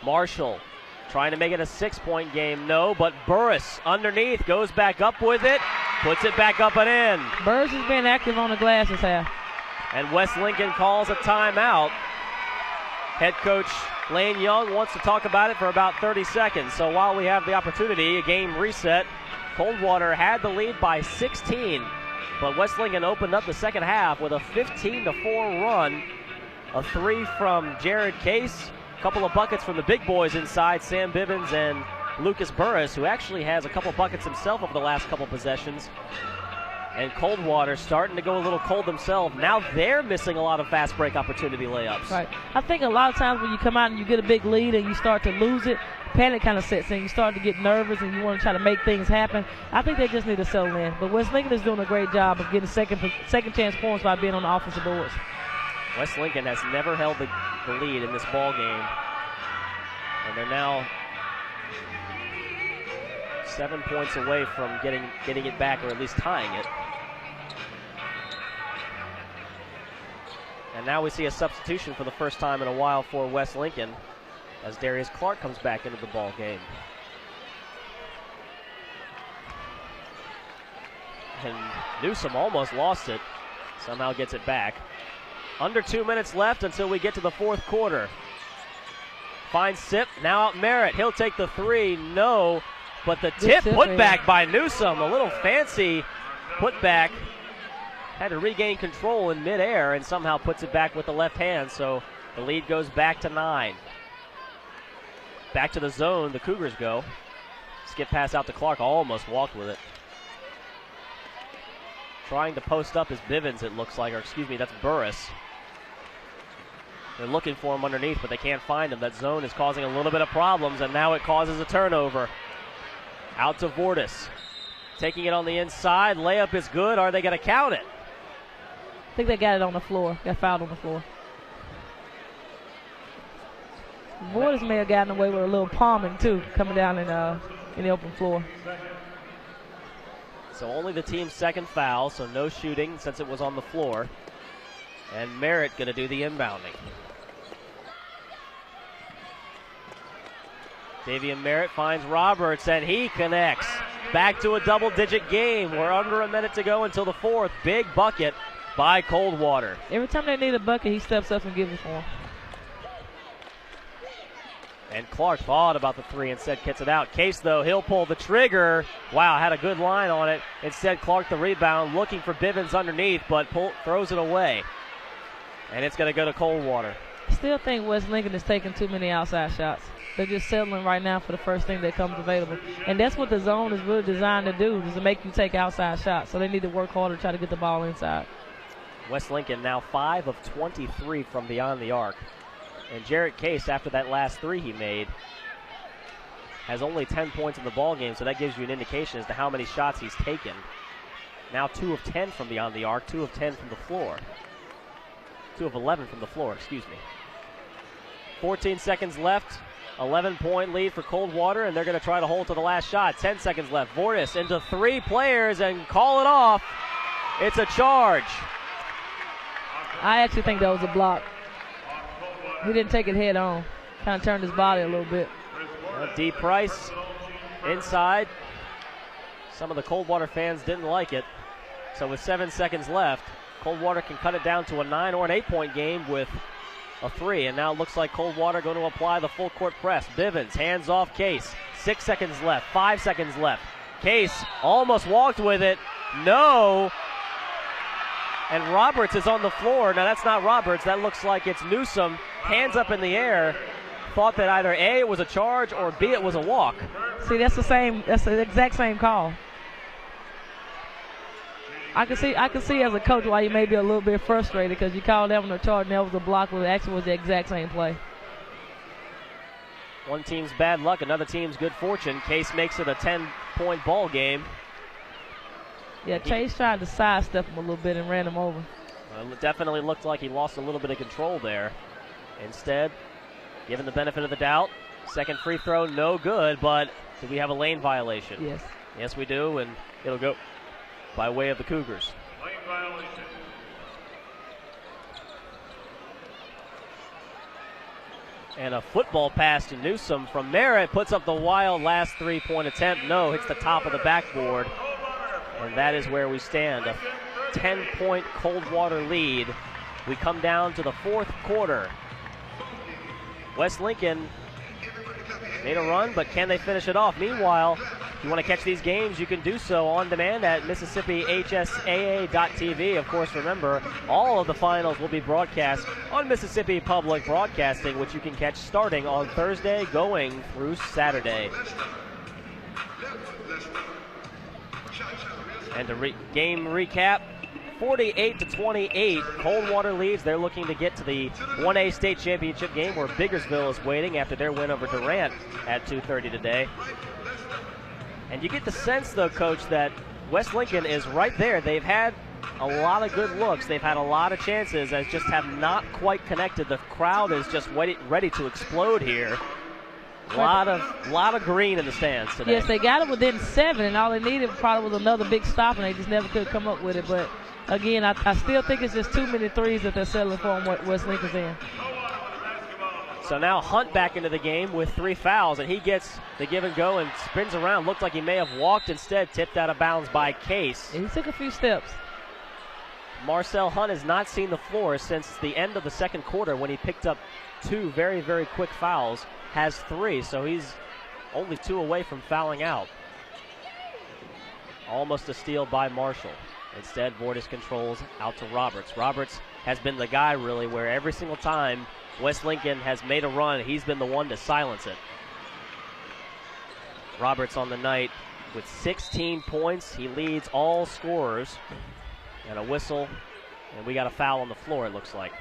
Marshall trying to make it a 6-point game. No, but Burris underneath goes back up with it, puts it back up and in. Burris has been active on the glass this half. And West Lincoln calls a timeout. Head coach Lane Young wants to talk about it for about 30 seconds. So while we have the opportunity, a game reset. Coldwater had the lead by 16, but West Lincoln opened up the second half with a 15-4 run. A 3 from Jared Case, a couple of buckets from the big boys inside, Sam Bivens and Lucas Burris, who actually has a couple buckets himself over the last couple possessions. And Coldwater starting to go a little cold themselves. Now they're missing a lot of fast break opportunity layups. Right. I think a lot of times when you come out and you get a big lead and you start to lose it, panic kind of sets in. You start to get nervous and you want to try to make things happen. I think they just need to settle in. But West Lincoln is doing a great job of getting second chance points by being on the offensive boards. West Lincoln has never held the lead in this ball game. And they're now 7 points away from getting it back, or at least tying it. And now we see a substitution for the first time in a while for West Lincoln as Darius Clark comes back into the ball game. And Newsom almost lost it. Somehow gets it back. Under 2 minutes left until we get to the fourth quarter. Finds Sip, now out Merritt. He'll take the 3, no. But the tip put back by Newsom, a little fancy put back. Had to regain control in midair and somehow puts it back with the left hand. So the lead goes back to 9. Back to the zone, the Cougars go. Skip pass out to Clark, almost walked with it. Trying to post up is Bivens, it looks like, or excuse me, that's Burris. They're looking for him underneath, but they can't find him. That zone is causing a little bit of problems, and now it causes a turnover. Out to Vortis. Taking it on the inside. Layup is good. Are they going to count it? I think they got it on the floor. Got fouled on the floor. Vortis may have gotten away with a little palming, too, coming down in the open floor. So only the team's second foul, so no shooting since it was on the floor. And Merritt going to do the inbounding. Davian Merritt finds Roberts, and he connects. Back to a double-digit game. We're under a minute to go until the fourth. Big bucket by Coldwater. Every time they need a bucket, he steps up and gives it for them. And Clark thought about the 3, instead gets it out. Case, though, he'll pull the trigger. Wow, had a good line on it. Instead, Clark the rebound, looking for Bivens underneath, but throws it away. And it's going to go to Coldwater. I still think West Lincoln is taking too many outside shots. They're just settling right now for the first thing that comes available. And that's what the zone is really designed to do, is to make you take outside shots. So they need to work harder to try to get the ball inside. West Lincoln now 5 of 23 from beyond the arc. And Jarrett Case, after that last 3 he made, has only 10 points in the ball game, so that gives you an indication as to how many shots he's taken. Now 2 of 10 from beyond the arc, 2 of 10 from the floor. 2 of 11 from the floor, excuse me. 14 seconds left. 11-point lead for Coldwater, and they're going to try to hold to the last shot. 10 seconds left. Vortis into 3 players and call it off. It's a charge. I actually think that was a block. He didn't take it head on. Kind of turned his body a little bit. D. Price inside. Some of the Coldwater fans didn't like it. So with 7 seconds left, Coldwater can cut it down to a 9 or an 8-point game with a 3, and now it looks like Coldwater going to apply the full court press. Bivens hands off Case. 6 seconds left, 5 seconds left. Case almost walked with it. No. And Roberts is on the floor. Now that's not Roberts. That looks like it's Newsom. Hands up in the air. Thought that either A, it was a charge, or B, it was a walk. See, that's the exact same call. I can see as a coach why you may be a little bit frustrated, because you called that one a charge and that was a block, but it actually was the exact same play. One team's bad luck, another team's good fortune. Case makes it a 10-point ball game. Yeah, Chase tried to sidestep him a little bit and ran him over. Well, it definitely looked like he lost a little bit of control there. Instead, given the benefit of the doubt, second free throw, no good, but do we have a lane violation? Yes. Yes, we do, and it'll go by way of the Cougars. Lane violation. And a football pass to Newsom from Merritt. Puts up the wild last three-point attempt. No, hits the top of the backboard. And that is where we stand. A 10-point Coldwater lead. We come down to the fourth quarter. West Lincoln made a run, but can they finish it off? Meanwhile, if you want to catch these games, you can do so on demand at MississippiHSAA.tv. Of course, remember, all of the finals will be broadcast on Mississippi Public Broadcasting, which you can catch starting on Thursday going through Saturday. And to game recap, 48-28, Coldwater leads. They're looking to get to the 1A state championship game where Biggersville is waiting after their win over Durant at 2:30 today. And you get the sense, though, Coach, that West Lincoln is right there. They've had a lot of good looks. They've had a lot of chances that just have not quite connected. The crowd is just ready to explode here. A lot of green in the stands today. Yes, they got it within 7, and all they needed probably was another big stop, and they just never could come up with it. But again, I still think it's just too many threes that they're settling for on what West Lincoln's in. So now Hunt back into the game with 3 fouls, and he gets the give and go and spins around. Looked like he may have walked instead, tipped out of bounds by Case. And he took a few steps. Marcel Hunt has not seen the floor since the end of the second quarter when he picked up 2 very, very quick fouls. Has 3, so he's only 2 away from fouling out. Almost a steal by Marshall. Instead, Vortis controls out to Roberts. Roberts has been the guy, really, where every single time West Lincoln has made a run, he's been the one to silence it. Roberts on the night with 16 points. He leads all scorers. And a whistle, and we got a foul on the floor, it looks like.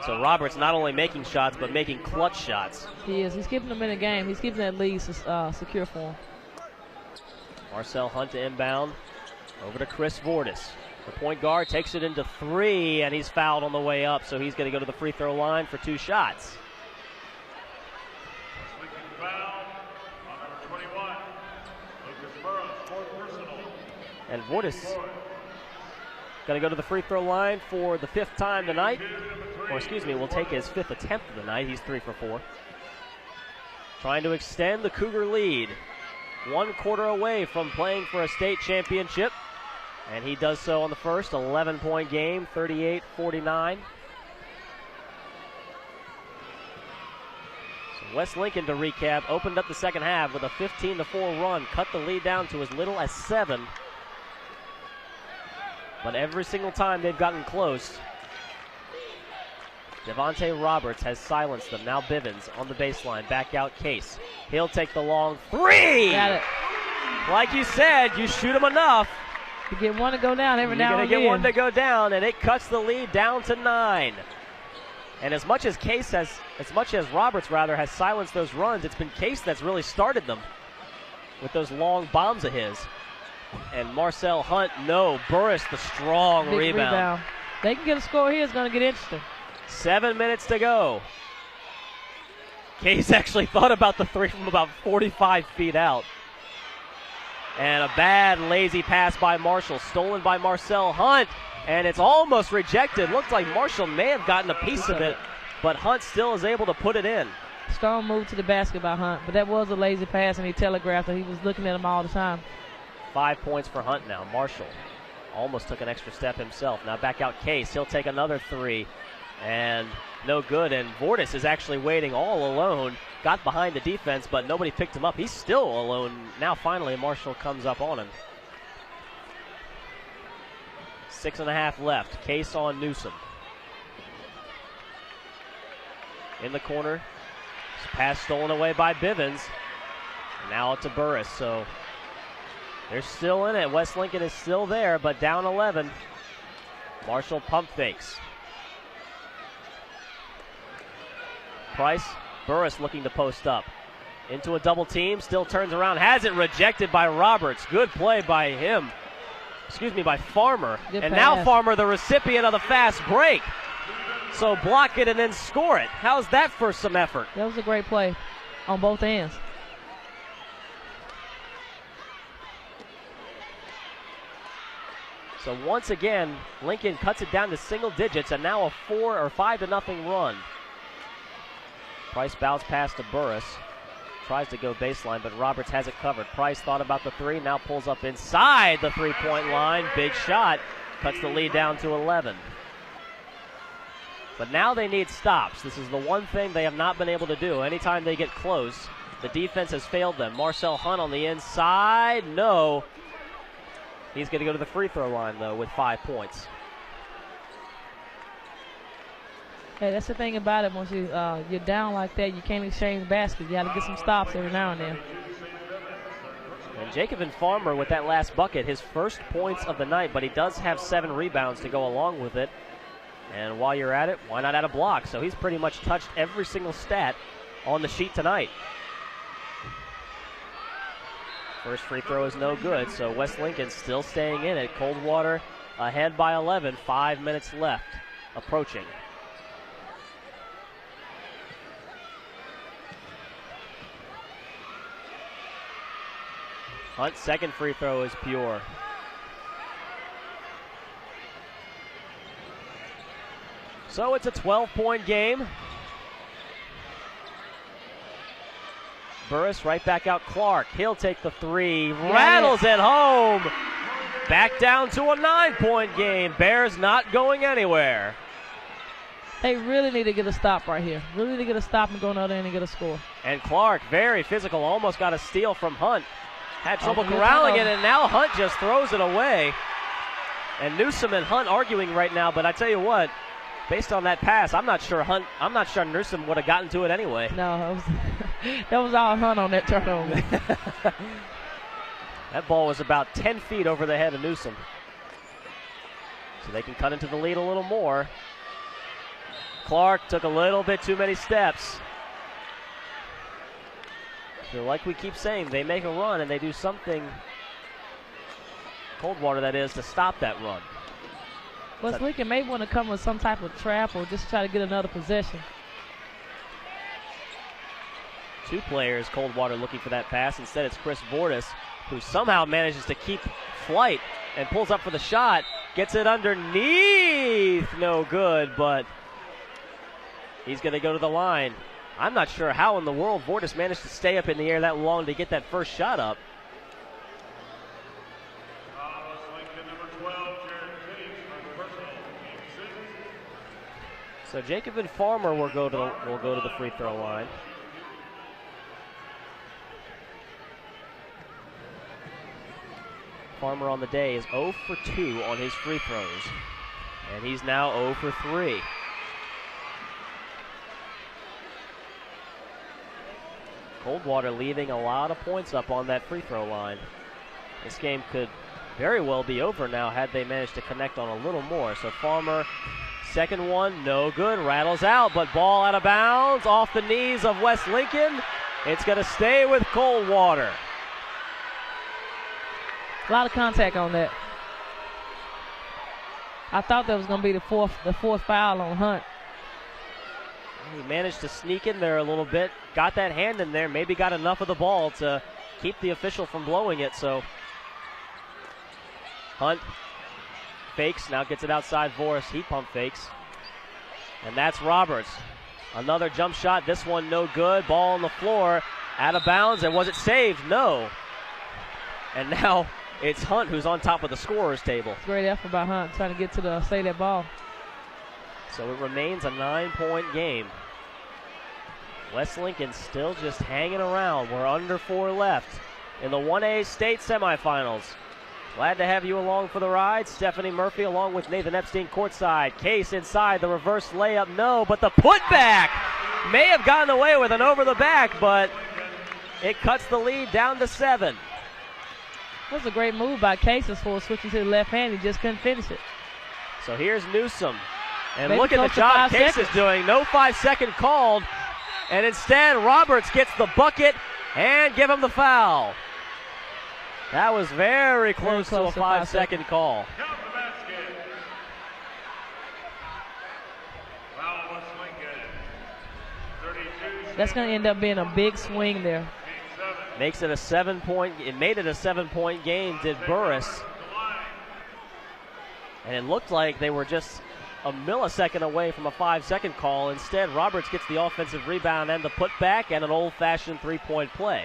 So Roberts not only making shots, but making clutch shots. He is. He's keeping them in the game. He's keeping that lead secure for him. Marcel Hunt to inbound. Over to Chris Vortis. The point guard takes it into 3, and he's fouled on the way up, so he's going to go to the free throw line for 2 shots. And Vortis going to go to the free throw line for the 5th time tonight. Or excuse me, will take his 5th attempt of the night. He's 3 for 4. Trying to extend the Cougar lead. 1 quarter away from playing for a state championship. And he does so on the first 11-point game, 38-49. So West Lincoln, to recap, opened up the second half with a 15-4 run, cut the lead down to as little as 7. But every single time they've gotten close, Devontae Roberts has silenced them. Now Bivens on the baseline, back out Case. He'll take the long 3. Got it. Like you said, you shoot him enough. You get one to go down every now and then. You're going to get one to go down, and it cuts the lead down to 9. And as much as Roberts has silenced those runs, it's been Case that's really started them with those long bombs of his. And Marcel Hunt, no. Burris, the strong Big rebound. They can get a score here. It's going to get interesting. 7 minutes to go. Case actually thought about the 3 from about 45 feet out. And a bad, lazy pass by Marshall, stolen by Marcel Hunt. And it's almost rejected. Looks like Marshall may have gotten a piece of it, but Hunt still is able to put it in. Strong move to the basket by Hunt, but that was a lazy pass, and he telegraphed that he was looking at him all the time. 5 points for Hunt now. Marshall almost took an extra step himself. Now back out Case. He'll take another 3. And no good. And Vortis is actually waiting all alone. Got behind the defense, but nobody picked him up. He's still alone. Now finally Marshall comes up on him. 6.5 left. Case on Newsom. In the corner. Pass stolen away by Bivens. Now to Burris. So they're still in it. West Lincoln is still there, but down 11. Marshall pump fakes. Price, Burris looking to post up. Into a double team, still turns around, has it rejected by Roberts. Good play by him. By Farmer. Good and pass. Now Farmer, the recipient of the fast break. So block it and then score it. How's that for some effort? That was a great play on both ends. So once again, Lincoln cuts it down to single digits, and now a 4 or 5-0 run. Price bounce pass to Burris. Tries to go baseline, but Roberts has it covered. Price thought about the 3, now pulls up inside the 3-point line. Big shot, cuts the lead down to 11. But now they need stops. This is the one thing they have not been able to do. Anytime they get close, the defense has failed them. Marcel Hunt on the inside, no. He's going to go to the free throw line, though, with 5 points. Hey, that's the thing about it. Once you're down like that, you can't exchange baskets. You got to get some stops every now and then. And Jacobin Farmer with that last bucket, his first points of the night, but he does have 7 rebounds to go along with it. And while you're at it, why not add a block? So he's pretty much touched every single stat on the sheet tonight. First free throw is no good, so West Lincoln still staying in it. Coldwater ahead by 11, 5 minutes left, approaching. Hunt's second free throw is pure. So it's a 12-point game. Burris right back out. Clark, he'll take the 3. Rattles it home. Back down to a 9-point game. Bears not going anywhere. They really need to get a stop right here. Really need to get a stop and go another end and get a score. And Clark, very physical, almost got a steal from Hunt. Had trouble corralling it, and now Hunt just throws it away. And Newsom and Hunt arguing right now, but I tell you what, based on that pass, I'm not sure Newsom would have gotten to it anyway. No, that was all Hunt on that turnover. That ball was about 10 feet over the head of Newsom. So they can cut into the lead a little more. Clark took a little bit too many steps. So like we keep saying, they make a run and they do something, Coldwater that is, to stop that run. West Lincoln may want to come with some type of trap or just try to get another possession. 2 players, Coldwater looking for that pass. Instead, it's Chris Vortis, who somehow manages to keep flight and pulls up for the shot. Gets it underneath. No good, but he's going to go to the line. I'm not sure how in the world Vortis managed to stay up in the air that long to get that first shot up. So Jacobin Farmer will go to the free throw line. Farmer on the day is 0 for 2 on his free throws. And he's now 0 for 3. Coldwater leaving a lot of points up on that free throw line. This game could very well be over now had they managed to connect on a little more. So Farmer, second one, no good, rattles out, but ball out of bounds off the knees of West Lincoln. It's going to stay with Coldwater. A lot of contact on that. I thought that was going to be the fourth foul on Hunt. He managed to sneak in there a little bit, got that hand in there, maybe got enough of the ball to keep the official from blowing it. So Hunt fakes, now gets it outside Vortis. Heat pump fakes. And that's Roberts. Another jump shot, this one no good. Ball on the floor, out of bounds, and was it saved? No. And now it's Hunt who's on top of the scorer's table. Great effort by Hunt trying to get to save that ball. So it remains a 9-point game. West Lincoln still just hanging around. We're under 4 left in the 1A state semifinals. Glad to have you along for the ride. Stephanie Murphy along with Nathan Epstein courtside. Case inside, the reverse layup, no, but the putback may have gotten away with an over the back, but it cuts the lead down to 7. That was a great move by Case for switching to the left hand. He just couldn't finish it. So here's Newsom. And Maybe look at the job Case seconds is doing. No 5-second called. And instead, Roberts gets the bucket and give him the foul. That was very close to a 5-second call. Count the basket. Foul West Lincoln. 32. That's going to end up being a big swing there. Makes it a 7-point. It made it a 7-point game. Did Burris? And it looked like they were just a millisecond away from a 5-second call. Instead, Roberts gets the offensive rebound and the putback and an old-fashioned three-point play.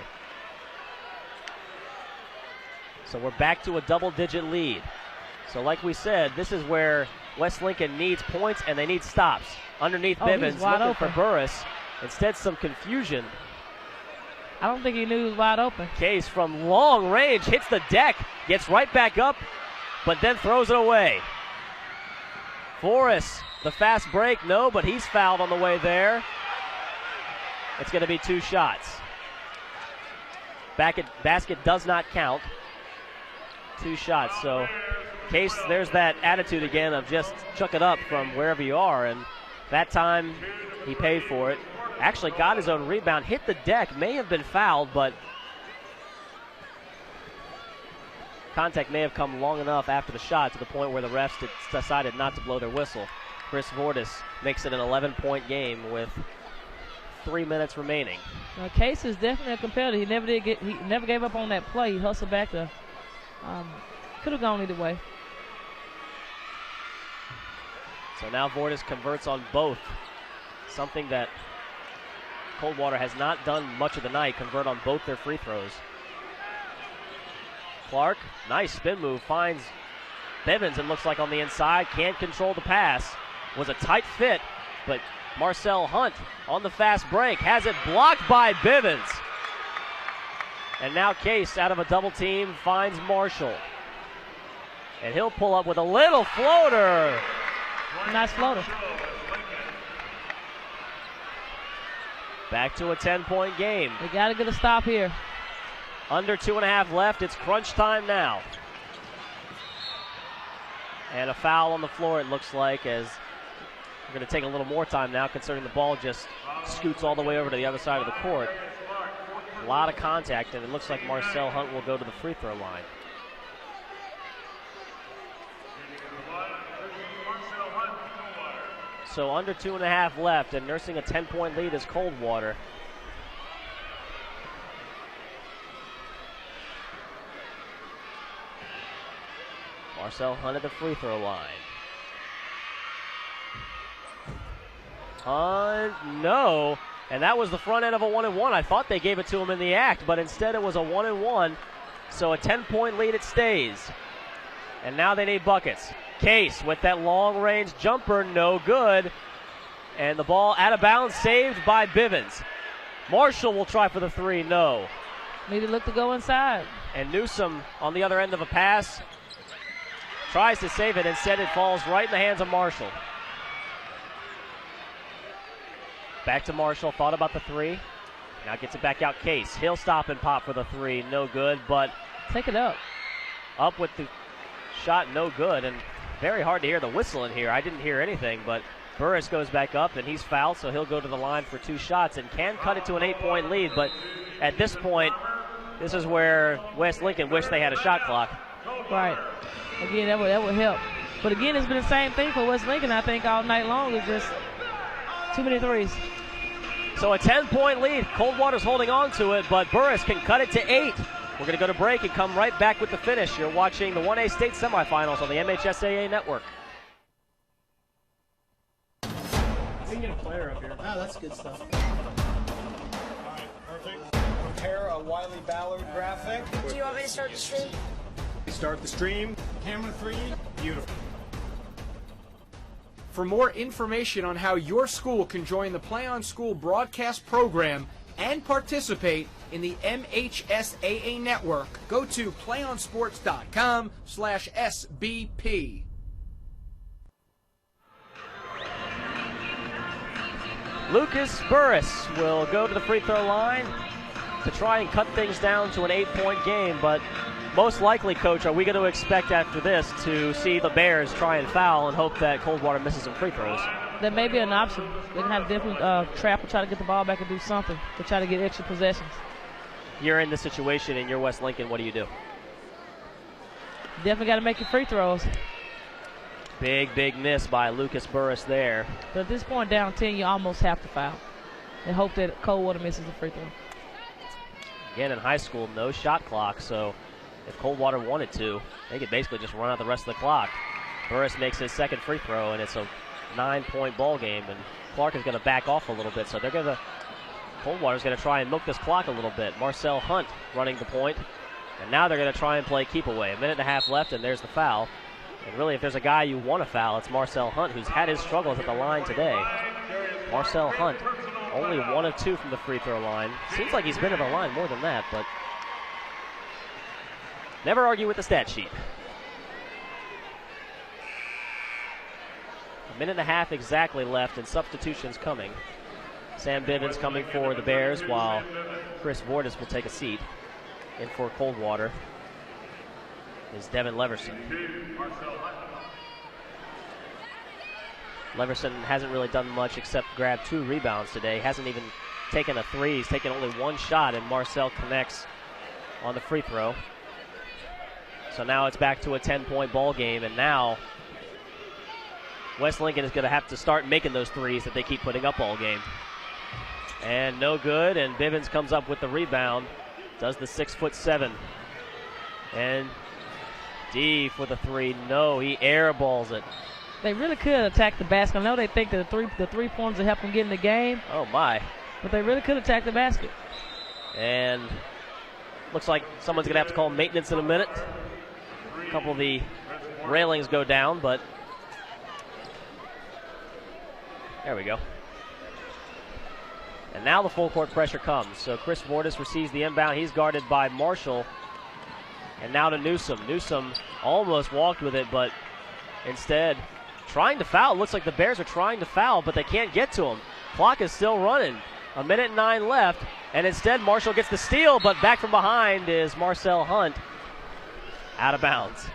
So we're back to a double-digit lead. So like we said, this is where West Lincoln needs points and they need stops. Underneath Bivens, looking open for Burris. Instead, some confusion. I don't think he knew he was wide open. Case from long range hits the deck, gets right back up, but then throws it away. Forrest, the fast break, no, but he's fouled on the way there. It's going to be 2 shots. Basket does not count. 2 shots, so Case, there's that attitude again of just chuck it up from wherever you are, and that time he paid for it. Actually got his own rebound, hit the deck, may have been fouled, but contact may have come long enough after the shot to the point where the refs decided not to blow their whistle. Chris Vortis makes it an 11-point game with 3 minutes remaining. Case is definitely a competitor. He never gave up on that play. He hustled back to. Could have gone either way. So now Vortis converts on both. Something that Coldwater has not done much of the night, convert on both their free throws. Clark, nice spin move, finds Bivens and looks like on the inside, can't control the pass. Was a tight fit, but Marcel Hunt on the fast break has it blocked by Bivens. And now Case out of a double team finds Marshall. And he'll pull up with a little floater. Nice floater. Back to a 10-point game. They got to get a stop here. Under 2.5 left. It's crunch time now. And a foul on the floor, it looks like, as we're going to take a little more time now, considering the ball just scoots all the way over to the other side of the court. A lot of contact, and it looks like Marcel Hunt will go to the free throw line. So under 2.5 left, and nursing a 10-point lead is Coldwater. Marcel Hunt at the free throw line. No, and that was the front end of a 1-and-1. I thought they gave it to him in the act, but instead it was a 1-and-1. So a 10-point lead it stays. And now they need buckets. Case with that long-range jumper, no good. And the ball out of bounds, saved by Bivens. Marshall will try for the 3, no. Need to look to go inside. And Newsom on the other end of a pass tries to save it. Instead, it falls right in the hands of Marshall. Back to Marshall, thought about the 3. Now gets it back out, Case. He'll stop and pop for the 3, no good, but take it up. Up with the shot, no good, and very hard to hear the whistle in here. I didn't hear anything, but Burris goes back up, and he's fouled, so he'll go to the line for 2 shots and can cut it to an 8-point lead, but at this point, this is where West Lincoln wish they had a shot clock. Right. Again, that would help. But again, it's been the same thing for West Lincoln, I think, all night long. It's just too many threes. So a 10-point lead. Coldwater's holding on to it, but Burris can cut it to 8. We're going to go to break and come right back with the finish. You're watching the 1A state semifinals on the MHSAA network. We can get a player up here. Oh, that's good stuff. All right, perfect. Prepare a Wiley Ballard graphic. Do you want me to start the stream? Start the stream. Camera 3. Beautiful. For more information on how your school can join the Play on School broadcast program and participate in the MHSAA network, go to playonsports.com/SBP. Lucas Burris will go to the free throw line to try and cut things down to an 8-point game, but most likely, Coach, are we going to expect after this to see the Bears try and foul and hope that Coldwater misses some free throws? That may be an option. They can have a different trap or try to get the ball back and do something to try to get extra possessions. You're in this situation and you're West Lincoln. What do you do? Definitely got to make your free throws. Big miss by Lucas Burris there. But at this point, down 10, you almost have to foul and hope that Coldwater misses the free throw. Again, in high school, no shot clock, so if Coldwater wanted to, they could basically just run out the rest of the clock. Burris makes his second free throw, and it's a 9-point ball game, and Clark is going to back off a little bit, so they're going to, Coldwater's going to try and milk this clock a little bit. Marcel Hunt running the point, and now they're going to try and play keep away. 1.5 minutes left, and there's the foul. And really, if there's a guy you want to foul, it's Marcel Hunt, who's had his struggles at the line today. Marcel Hunt, only 1 of 2 from the free throw line. Seems like he's been at the line more than that, but never argue with the stat sheet. 1.5 minutes exactly left, and substitutions coming. Sam Bivens coming for the Bears, while Chris Vortis will take a seat. In for Coldwater is Devin Leverson. Leverson hasn't really done much except grab 2 rebounds today. Hasn't even taken a 3. He's taken only 1 shot, and Marcel connects on the free throw. So now it's back to a 10-point ball game, and now West Lincoln is going to have to start making those threes that they keep putting up all game. And no good, and Bivens comes up with the rebound. Does the 6'7". And D for the 3. No, he airballs it. They really could attack the basket. I know they think that the three-pointers will help them get in the game. Oh, my. But they really could attack the basket. And looks like someone's going to have to call maintenance in a minute. A couple of the railings go down, but there we go. And now the full court pressure comes. So Chris Vortis receives the inbound. He's guarded by Marshall. And now to Newsom. Newsom almost walked with it, but instead trying to foul. Looks like the Bears are trying to foul, but they can't get to him. Clock is still running. 1.9 minutes left. And instead Marshall gets the steal, but back from behind is Marcel Hunt. Out of bounds.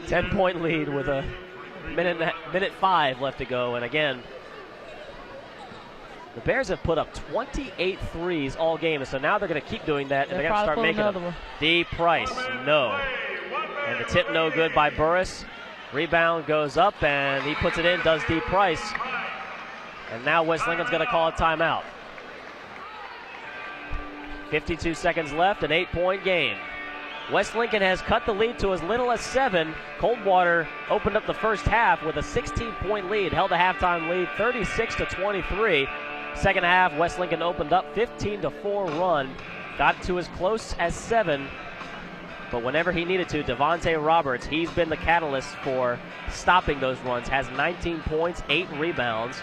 Ten-point lead with a minute 5 left to go. And again, the Bears have put up 28 threes all game, and so now they're going to keep doing that, and they're going to start making them. D. Price, no. And the tip no good by Burris. Rebound goes up, and he puts it in, does D. Price. And now West Lincoln's going to call a timeout. 52 seconds left, an 8-point game. West Lincoln has cut the lead to as little as 7. Coldwater opened up the first half with a 16-point lead, held a halftime lead 36-23. Second half, West Lincoln opened up 15-4 run, got to as close as 7. But whenever he needed to, Devontae Roberts, he's been the catalyst for stopping those runs, has 19 points, 8 rebounds.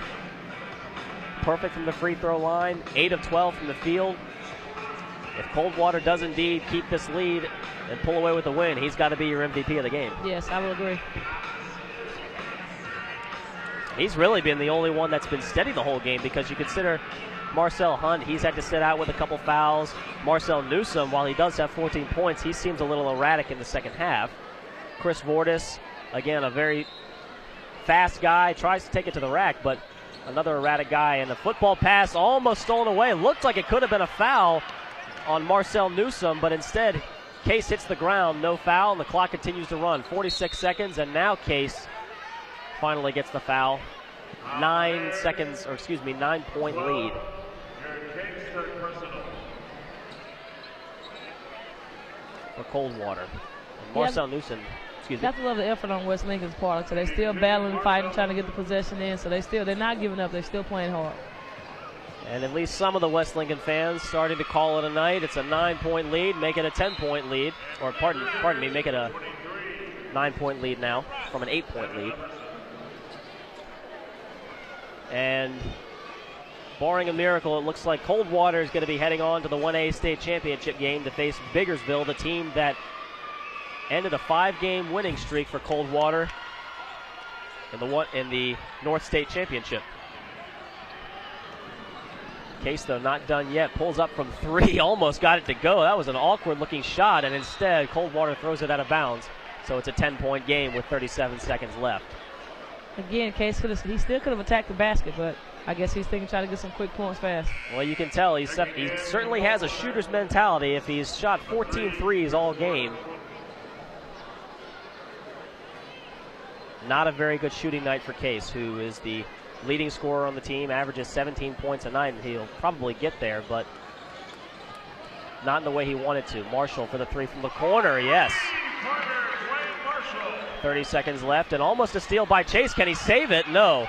Perfect from the free throw line, 8 of 12 from the field. If Coldwater does indeed keep this lead and pull away with a win, he's got to be your MVP of the game. Yes, I will agree. He's really been the only one that's been steady the whole game, because you consider Marcel Hunt, he's had to sit out with a couple fouls. Marcel Newsom, while he does have 14 points, he seems a little erratic in the second half. Chris Vortis, again, a very fast guy, tries to take it to the rack, but another erratic guy. And the football pass almost stolen away. Looked like it could have been a foul on Marcel Newsom, but instead Case hits the ground, no foul, and the clock continues to run. 46 seconds, and now Case finally gets the foul. 9-point lead. For Coldwater. And Marcel Newsom, excuse me. You have to love the effort on West Lincoln's part. So they're still battling, fighting, trying to get the possession in. So they're not giving up. They're still playing hard. And at least some of the West Lincoln fans starting to call it a night. It's a 9-point lead, make it a 10-point lead. Or pardon me, make it a 9-point lead now from an 8-point lead. And barring a miracle, it looks like Coldwater is going to be heading on to the 1A state championship game to face Biggersville, the team that ended a 5-game winning streak for Coldwater in the North State Championship. Case, though, not done yet. Pulls up from 3, almost got it to go. That was an awkward-looking shot, and instead Coldwater throws it out of bounds. So it's a 10-point game with 37 seconds left. Again, Case he still could have attacked the basket, but I guess he's thinking trying to get some quick points fast. Well, you can tell he certainly has a shooter's mentality if he's shot 14 threes all game. Not a very good shooting night for Case, who is the leading scorer on the team, averages 17 points a night, and he'll probably get there, but not in the way he wanted to. Marshall for the three from the corner, yes. 30 seconds left, and almost a steal by Chase. Can he save it? No.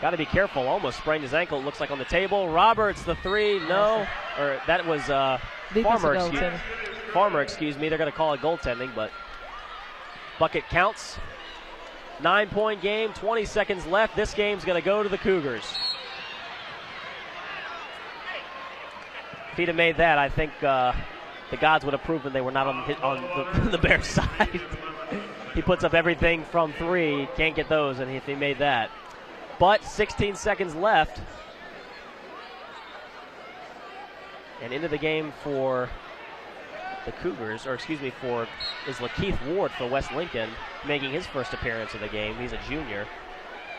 Got to be careful. Almost sprained his ankle. It looks like on the table. Roberts, the three, no. Or that was Farmer, excuse me. They're going to call it goaltending, but bucket counts. 9-point game, 20 seconds left. This game's going to go to the Cougars. If he'd have made that, I think the gods would have proven they were not on the Bears' side. He puts up everything from three, can't get those, and if he made that. But 16 seconds left. And into the game for the Cougars, is Lakeith Ward for West Lincoln, making his first appearance of the game. He's a junior.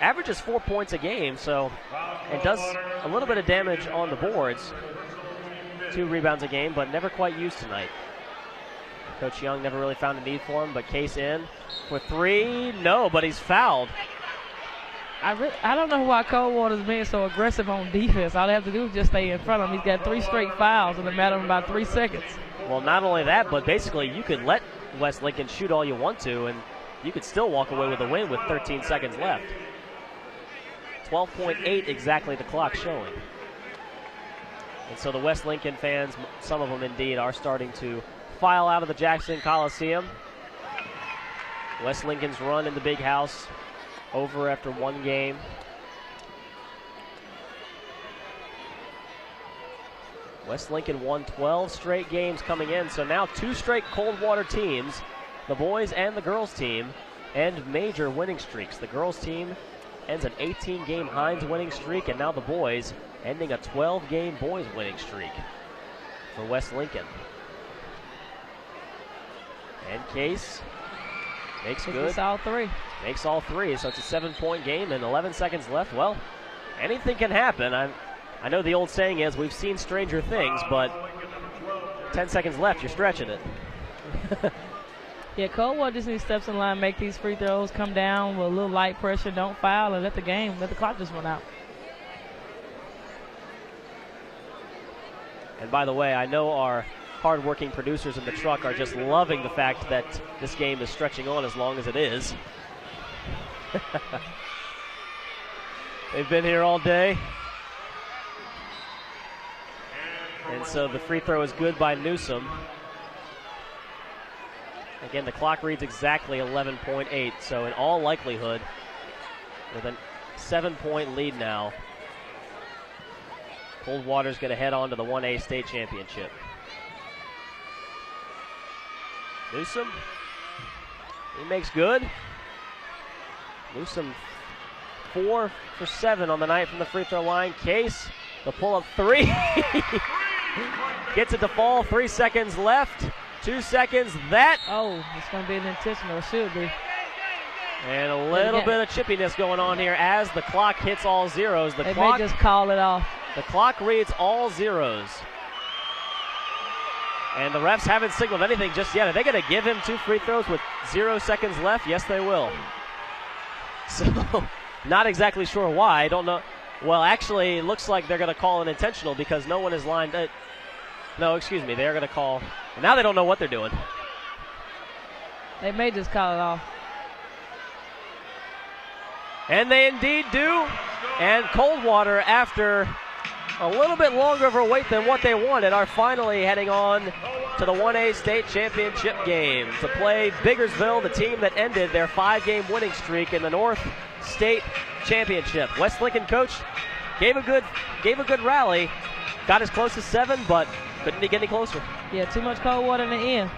Averages 4 points a game, and does a little bit of damage on the boards. 2 rebounds a game, but never quite used tonight. Coach Young never really found a need for him, but Case in for three. No, but he's fouled. I don't know why Coldwater's being so aggressive on defense. All they have to do is just stay in front of him. He's got 3 straight fouls in a matter of about 3 seconds. Well, not only that, but basically you could let West Lincoln shoot all you want to, and you could still walk away with a win with 13 seconds left. 12.8 exactly the clock showing. And so the West Lincoln fans, some of them indeed, are starting to file out of the Jackson Coliseum. West Lincoln's run in the big house over after 1 game. West Lincoln won 12 straight games coming in, so now 2 straight Coldwater teams, the boys and the girls team, end major winning streaks. The girls team ends an 18-game Hines winning streak, and now the boys ending a 12-game boys winning streak for West Lincoln. And Case makes good. Makes all 3. Makes all 3, so it's a 7-point game and 11 seconds left. Well, anything can happen. I know the old saying is we've seen stranger things, but 10 seconds left, you're stretching it. Yeah, Coldwater just needs steps in line, make these free throws, come down with a little light pressure, don't foul, and let the clock just run out. And by the way, I know our hard-working producers in the truck are just loving the fact that this game is stretching on as long as it is. They've been here all day. And so the free throw is good by Newsom. Again, the clock reads exactly 11.8, so in all likelihood, with a 7-point lead now, Coldwater's going to head on to the 1A state championship. Newsom, he makes good. Newsom 4 for 7 on the night from the free throw line. Case, the pull-up 3. Gets it to fall, 3 seconds left. 2 seconds, it's going to be an intentional, it should be. And a little bit of chippiness going on here as the clock hits all zeros. They may just call it off. The clock reads all zeros. And the refs haven't signaled anything just yet. Are they going to give him 2 free throws with 0 seconds left? Yes, they will. So, not exactly sure why. I don't know. Well, actually, it looks like they're going to call an intentional because no one is lined up. No, excuse me. They're going to call. Now they don't know what they're doing. They may just call it off. And they indeed do. And Coldwater, after a little bit longer of a wait than what they wanted, are finally heading on to the 1A state championship game to play Biggersville, the team that ended their 5-game winning streak in the North State Championship. West Lincoln coach gave a good rally, got as close as 7, but couldn't get any closer. Yeah, too much Coldwater in the end.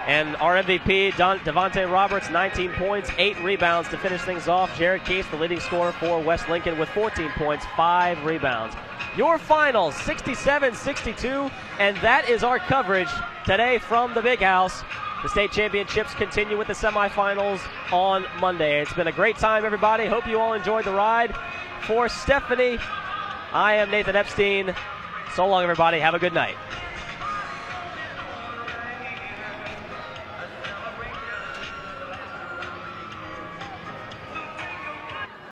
And our MVP, Devontae Roberts, 19 points, 8 rebounds to finish things off. Jared Keith, the leading scorer for West Lincoln, with 14 points, 5 rebounds. Your finals, 67-62, and that is our coverage today from the Big House. The state championships continue with the semifinals on Monday. It's been a great time, everybody. Hope you all enjoyed the ride. For Stephanie, I am Nathan Epstein. So long, everybody. Have a good night.